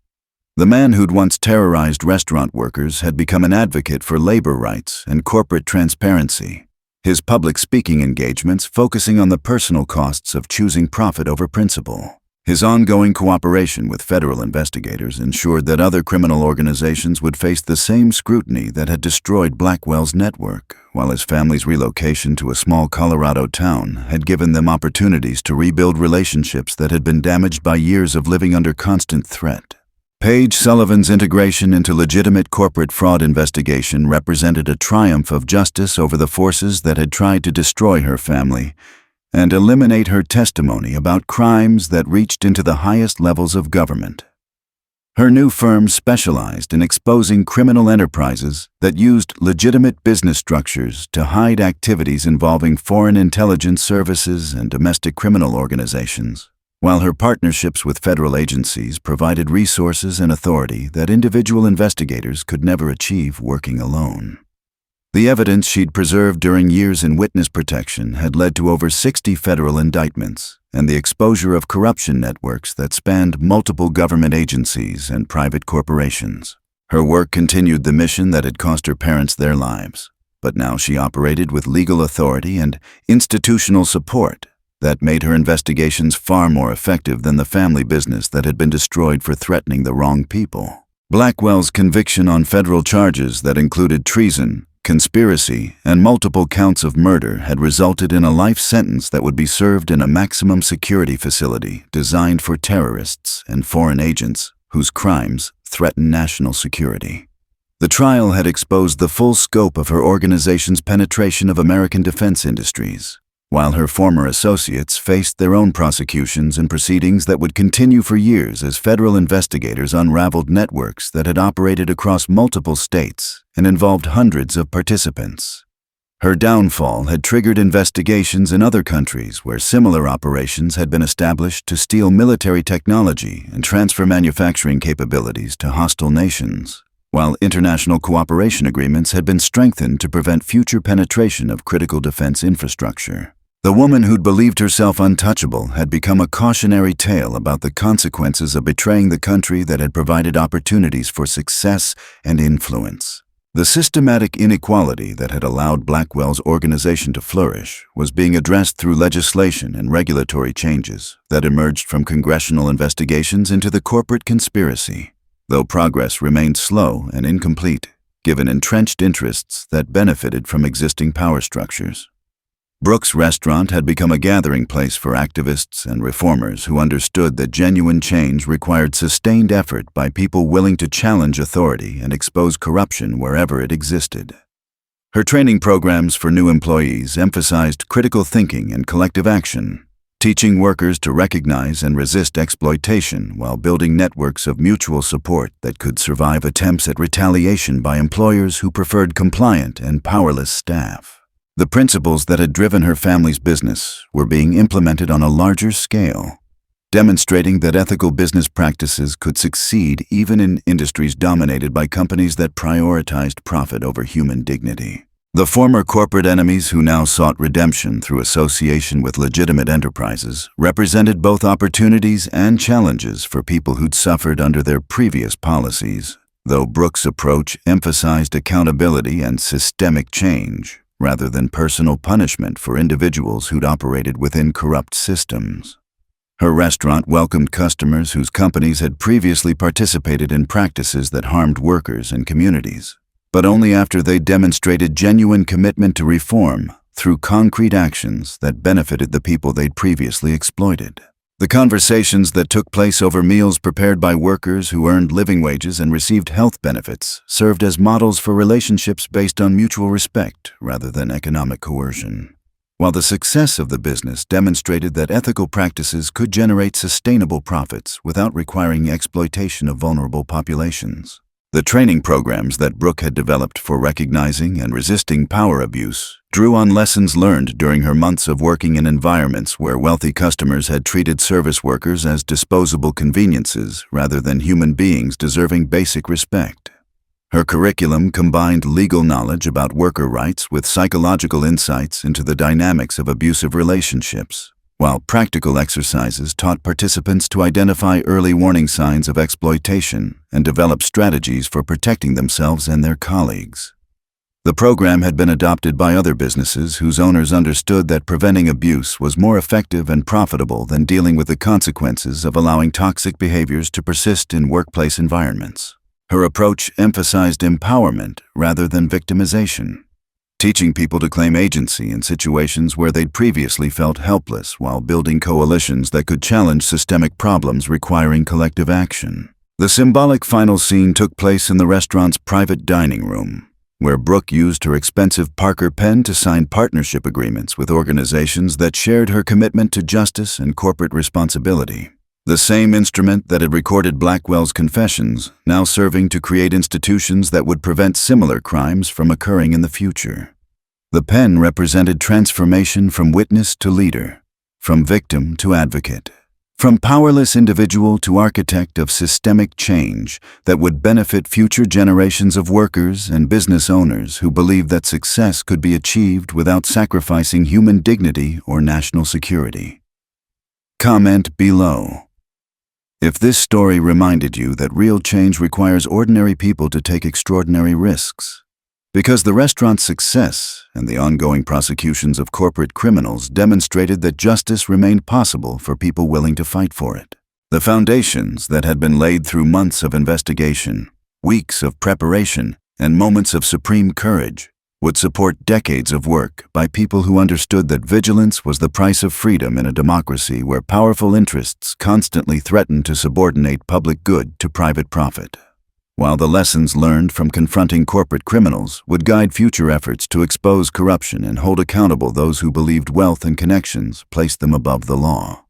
The man who'd once terrorized restaurant workers had become an advocate for labor rights and corporate transparency, his public speaking engagements focusing on the personal costs of choosing profit over principle. His ongoing cooperation with federal investigators ensured that other criminal organizations would face the same scrutiny that had destroyed Blackwell's network, while his family's relocation to a small Colorado town had given them opportunities to rebuild relationships that had been damaged by years of living under constant threat. Paige Sullivan's integration into legitimate corporate fraud investigation represented a triumph of justice over the forces that had tried to destroy her family and eliminate her testimony about crimes that reached into the highest levels of government. Her new firm specialized in exposing criminal enterprises that used legitimate business structures to hide activities involving foreign intelligence services and domestic criminal organizations, while her partnerships with federal agencies provided resources and authority that individual investigators could never achieve working alone. The evidence she'd preserved during years in witness protection had led to over 60 federal indictments and the exposure of corruption networks that spanned multiple government agencies and private corporations. Her work continued the mission that had cost her parents their lives, but now she operated with legal authority and institutional support that made her investigations far more effective than the family business that had been destroyed for threatening the wrong people. Blackwell's conviction on federal charges that included treason, conspiracy, and multiple counts of murder had resulted in a life sentence that would be served in a maximum security facility designed for terrorists and foreign agents whose crimes threaten national security. The trial had exposed the full scope of her organization's penetration of American defense industries, while her former associates faced their own prosecutions and proceedings that would continue for years as federal investigators unraveled networks that had operated across multiple states and involved hundreds of participants. Her downfall had triggered investigations in other countries where similar operations had been established to steal military technology and transfer manufacturing capabilities to hostile nations, while international cooperation agreements had been strengthened to prevent future penetration of critical defense infrastructure. The woman who'd believed herself untouchable had become a cautionary tale about the consequences of betraying the country that had provided opportunities for success and influence. The systematic inequality that had allowed Blackwell's organization to flourish was being addressed through legislation and regulatory changes that emerged from congressional investigations into the corporate conspiracy, though progress remained slow and incomplete, given entrenched interests that benefited from existing power structures. Brooke's restaurant had become a gathering place for activists and reformers who understood that genuine change required sustained effort by people willing to challenge authority and expose corruption wherever it existed. Her training programs for new employees emphasized critical thinking and collective action, teaching workers to recognize and resist exploitation while building networks of mutual support that could survive attempts at retaliation by employers who preferred compliant and powerless staff. The principles that had driven her family's business were being implemented on a larger scale, demonstrating that ethical business practices could succeed even in industries dominated by companies that prioritized profit over human dignity. The former corporate enemies who now sought redemption through association with legitimate enterprises represented both opportunities and challenges for people who'd suffered under their previous policies, though Brooke's approach emphasized accountability and systemic change, rather than personal punishment for individuals who'd operated within corrupt systems. Her restaurant welcomed customers whose companies had previously participated in practices that harmed workers and communities, but only after they demonstrated genuine commitment to reform through concrete actions that benefited the people they'd previously exploited. The conversations that took place over meals prepared by workers who earned living wages and received health benefits served as models for relationships based on mutual respect rather than economic coercion. While the success of the business demonstrated that ethical practices could generate sustainable profits without requiring exploitation of vulnerable populations. The training programs that Brooke had developed for recognizing and resisting power abuse drew on lessons learned during her months of working in environments where wealthy customers had treated service workers as disposable conveniences rather than human beings deserving basic respect. Her curriculum combined legal knowledge about worker rights with psychological insights into the dynamics of abusive relationships, while practical exercises taught participants to identify early warning signs of exploitation and develop strategies for protecting themselves and their colleagues. The program had been adopted by other businesses whose owners understood that preventing abuse was more effective and profitable than dealing with the consequences of allowing toxic behaviors to persist in workplace environments. Her approach emphasized empowerment rather than victimization, teaching people to claim agency in situations where they'd previously felt helpless while building coalitions that could challenge systemic problems requiring collective action. The symbolic final scene took place in the restaurant's private dining room, where Brooke used her expensive Parker pen to sign partnership agreements with organizations that shared her commitment to justice and corporate responsibility. The same instrument that had recorded Blackwell's confessions, now serving to create institutions that would prevent similar crimes from occurring in the future. The pen represented transformation from witness to leader, from victim to advocate, from powerless individual to architect of systemic change that would benefit future generations of workers and business owners who believed that success could be achieved without sacrificing human dignity or national security. Comment below. If this story reminded you that real change requires ordinary people to take extraordinary risks, because the restaurant's success and the ongoing prosecutions of corporate criminals demonstrated that justice remained possible for people willing to fight for it. The foundations that had been laid through months of investigation, weeks of preparation, and moments of supreme courage would support decades of work by people who understood that vigilance was the price of freedom in a democracy where powerful interests constantly threatened to subordinate public good to private profit. While the lessons learned from confronting corporate criminals would guide future efforts to expose corruption and hold accountable those who believed wealth and connections placed them above the law.